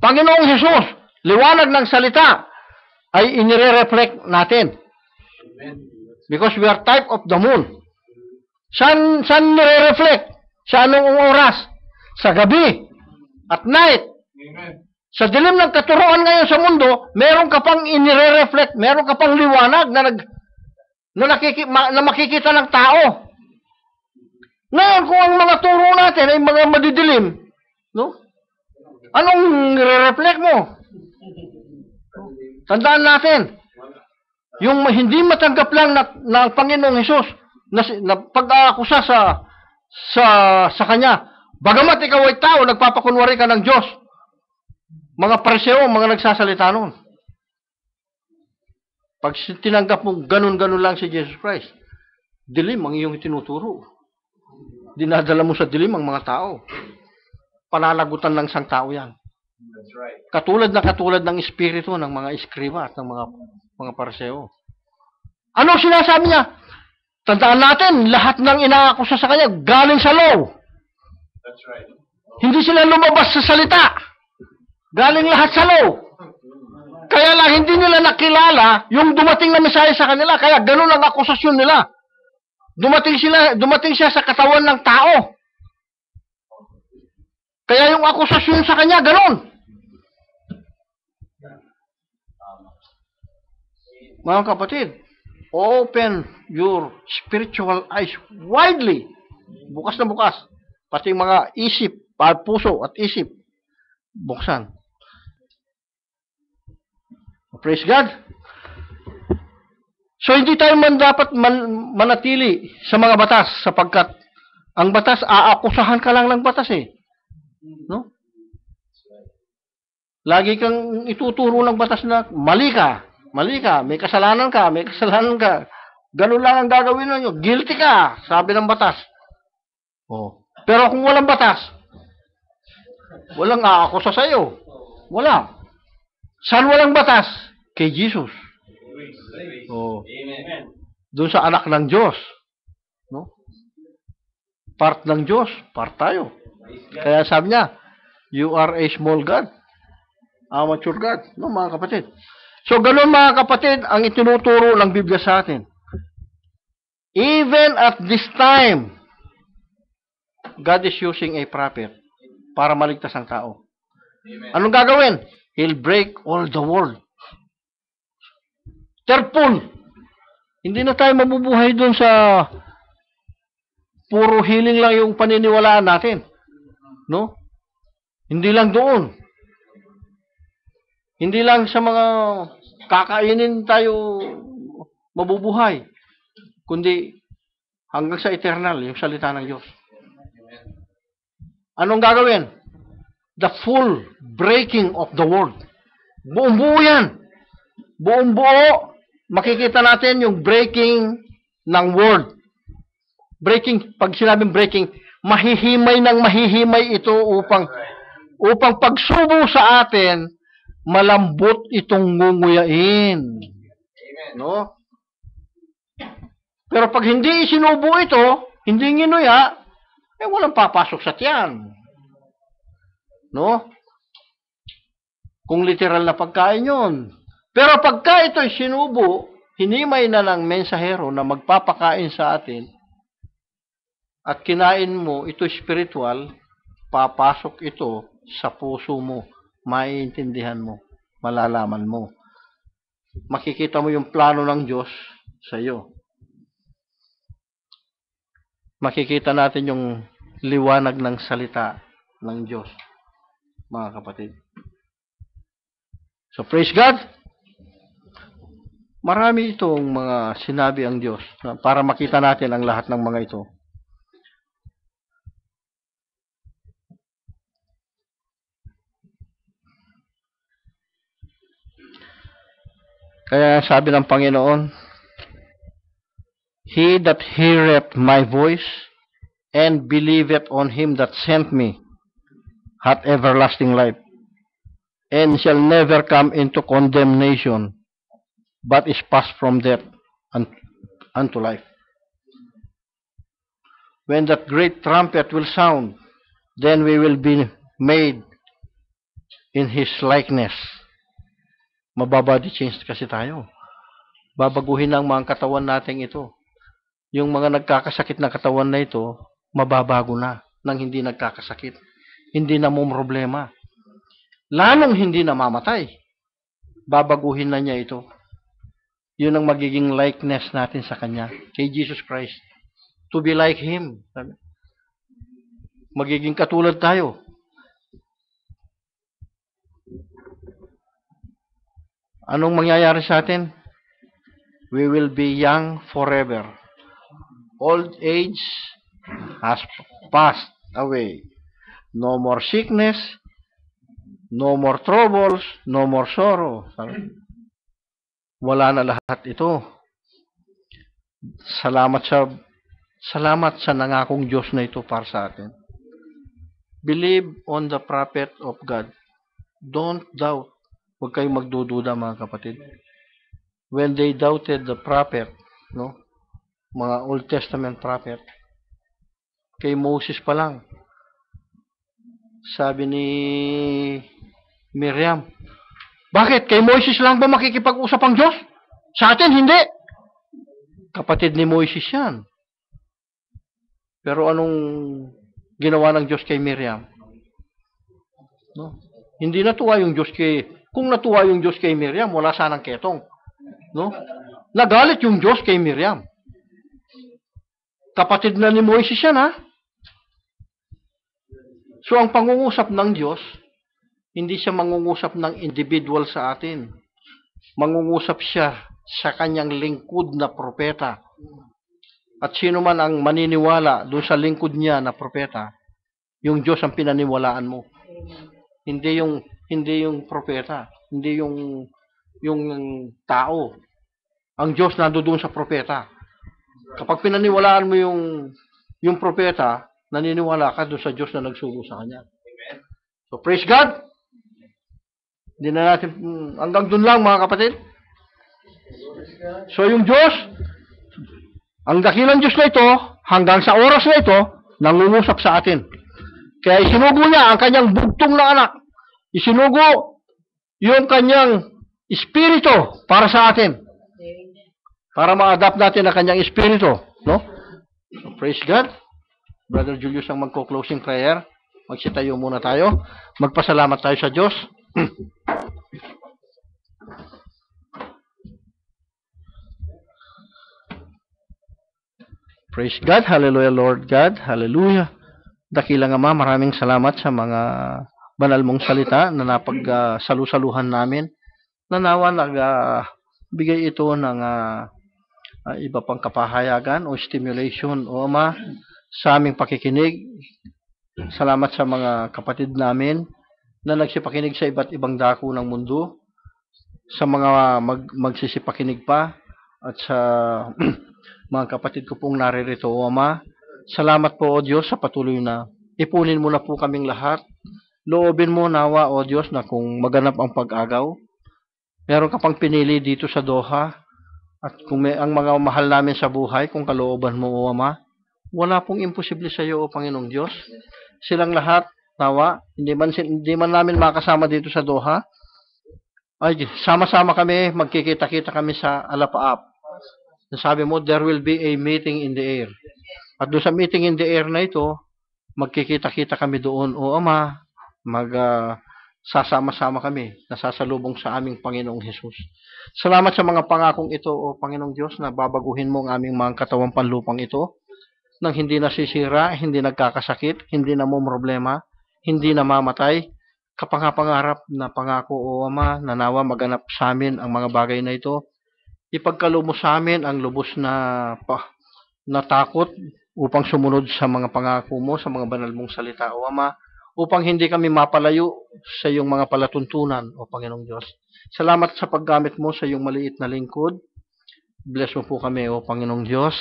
Panginoong Jesus, liwanag ng salita, ay inire-reflect natin. Because we are type of the moon. Saan nire-reflect? Sa anong oras? Sa gabi. At night. Amen. Sa dilim ng katuruan ngayon sa mundo, meron ka pang inire-reflect, meron ka pang liwanag na makikita ng tao. Ngayon, kung ang mga turo natin ay mga madidilim, no? Anong nire-reflect mo? Tandaan natin, yung hindi matanggap lang ng Panginoong Hesus na pag-aakusa sa Kanya, bagamat ikaw ay tao, nagpapakunwari ka ng Diyos. Mga Pariseo, mga nagsasalita nun. Pag tinanggap mo ganun-ganun lang si Jesus Christ, dilim ang iyong tinuturo. Dinadala mo sa dilim ang mga tao. Pananagutan ng isang tao yan. That's right. Katulad ng espiritu ng mga eskriba at ng mga Pariseo. Ano sinasabi niya? Tandaan natin, lahat ng inaakusa sa kanya galing sa law. That's right. Hindi sila lumabas sa salita. Galing lahat sa law. Kaya lang hindi nila nakilala yung dumating na Mesaya sa kanila. Kaya ganun ang akusasyon nila. Dumating siya sa katawan ng tao. Kaya yung akusasyon sa kanya, ganun. Mga kapatid, open your spiritual eyes widely. Bukas na bukas. Pati mga isip, puso at isip. Buksan. Praise God. So, hindi tayo dapat manatili sa mga batas sapagkat ang batas, aakusahan ka lang ng batas eh. No? Lagi kang ituturo ng batas na mali ka, may kasalanan ka. Ganun lang ang gagawin ninyo. Guilty ka, sabi ng batas. Oh. Pero kung walang batas, walang aakusa sa iyo. Wala. Saan walang batas? Kay Jesus. Oh. Amen. Doon sa anak ng Diyos. No? Part ng Diyos, part tayo. Kaya sabi niya, you are a small God. Amateur God. No, mga kapatid. So, ganun mga kapatid, ang itinuturo ng Biblia sa atin. Even at this time, God is using a prophet para maligtas ang tao. Amen. Anong gagawin? He'll break all the world. Terpon. Hindi na tayo mabubuhay dun sa puro healing lang yung paniniwalaan natin. No? Hindi lang doon. Hindi lang sa mga kakainin tayo mabubuhay, kundi hanggang sa eternal, yung salita ng Diyos. Anong gagawin? The full breaking of the world. Buong buo yan. Buong buo, makikita natin yung breaking ng world. Breaking, pag sinabing breaking, mahihimay ng mahihimay ito upang pagsubo sa atin, malambot itong ngunguyain. No? Pero pag hindi isinubo ito, hindi nginuya, walang papasok sa tiyan. No? Kung literal na pagkain yun. Pero pagka ito'y sinubo, hinimay na ng mensahero na magpapakain sa atin, at kinain mo, ito spiritual, papasok ito sa puso mo, maiintindihan mo, malalaman mo. Makikita mo yung plano ng Diyos sa iyo. Makikita natin yung liwanag ng salita ng Diyos, mga kapatid. So, praise God. Marami itong mga sinabi ang Diyos para makita natin ang lahat ng mga ito. Kaya sabi ng Panginoon, He that heareth my voice and believeth on him that sent me hath everlasting life, and shall never come into condemnation, but is passed from death unto life. When that great trumpet will sound, then we will be made in His likeness. Mababody change kasi tayo. Babaguhin ang mga katawan natin ito. Yung mga nagkakasakit na katawan na ito, mababago na nang hindi nagkakasakit. Hindi na mo problema. Lalong hindi na mamatay. Babaguhin na niya ito. Yun ang magiging likeness natin sa Kanya, kay Jesus Christ. To be like Him. Magiging katulad tayo. Anong mangyayari sa atin? We will be young forever. Old age has passed away. No more sickness, no more troubles, no more sorrow. Wala na lahat ito. Salamat sa nangakong Diyos na ito para sa atin. Believe on the prophet of God. Don't doubt. Huwag kayong magdududa, mga kapatid. When they doubted the prophet, no? Mga Old Testament prophet, kay Moses pa lang, sabi ni Miriam, bakit? Kay Moses lang ba makikipag-usap ang Diyos? Sa atin, hindi. Kapatid ni Moses yan. Pero anong ginawa ng Diyos kay Miriam? No? Hindi natuwa yung Diyos kay... Kung natuwa yung Diyos kay Miriam, wala sanang ketong. No? Nagalit yung Diyos kay Miriam. Kapatid na ni Moises yan, ha? So, ang pangungusap ng Diyos, hindi siya mangungusap ng individual sa atin. Mangungusap siya sa kanyang lingkod na propeta. At sino man ang maniniwala doon sa lingkod niya na propeta, yung Diyos ang pinaniwalaan mo. Hindi yung propeta, hindi yung tao. Ang Diyos nandoon sa propeta. Kapag pinaniwalaan mo yung propeta, naniniwala ka doon sa Diyos na nagsugo sa kanya. So praise God. Hindi na natin hanggang doon lang, mga kapatid. So yung Diyos, ang dakilang Diyos na ito, hanggang sa oras na ito, nangungusap sa atin. Kaya isinugo niya ang kanyang bugtong na anak. Isinugo yung kanyang espiritu para sa atin. Para ma-adapt natin ang kanyang espiritu. No? So, praise God. Brother Julius ang magko-closing prayer. Magsitayo muna tayo. Magpasalamat tayo sa Diyos. Praise God. Hallelujah, Lord God. Hallelujah. Dakilang Ama, maraming salamat sa mga banal mong salita na napagsalusaluhan namin. Nanawa bigay ito ng iba pang kapahayagan o stimulation o Ama sa aming pakikinig. Salamat sa mga kapatid namin na nagsipakinig sa iba't ibang dako ng mundo, sa mga magsisipakinig pa, at sa mga kapatid ko pong naririto, O Ama. Salamat po, O Diyos, sa patuloy na ipunin mo na po kaming lahat. Loobin mo nawa, O Diyos, na kung maganap ang pag-agaw, meron ka pang pinili dito sa Doha, at kung ang mga mahal namin sa buhay, kung kalooban mo, O Ama, wala pong imposible sa iyo, O Panginoong Diyos. Silang lahat, nawa, hindi man namin makasama dito sa Doha, ay sama-sama kami, magkikita-kita kami sa Alapaap. Sabi mo, there will be a meeting in the air. At doon sa meeting in the air na ito, magkikita-kita kami doon, O Ama, sasama-sama kami, nasasalubong sa aming Panginoong Hesus. Salamat sa mga pangakong ito, O Panginoong Diyos, na babaguhin mo ang aming mga katawang panlupang ito, nang hindi nasisira, hindi nagkakasakit, hindi na mo problema, hindi namamatay. Kapangapangarap na pangako, O Ama, na nawa maganap sa amin ang mga bagay na ito. Ipagkalo mo sa amin ang lubos na takot upang sumunod sa mga pangako mo, sa mga banal mong salita, O Ama, upang hindi kami mapalayo sa iyong mga palatuntunan, O Panginoong Diyos. Salamat sa paggamit mo sa iyong maliit na lingkod. Bless mo po kami, O Panginoong Diyos,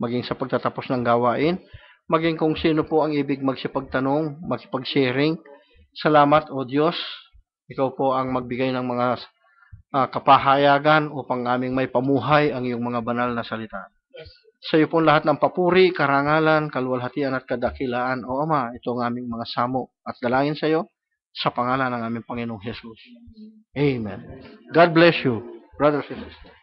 maging sa pagtatapos ng gawain, maging kung sino po ang ibig magsipagtanong, magsipag-sharing. Salamat, O Diyos. Ikaw po ang magbigay ng mga kapahayagan upang aming may pamuhay ang iyong mga banal na salita. Sa iyo po lahat ng papuri, karangalan, kaluwalhatian at kadakilaan, O Ama, ito ang aming mga samo at dalangin sa iyo sa pangalan ng aming Panginoong Jesus. Amen. God bless you, brothers and sisters.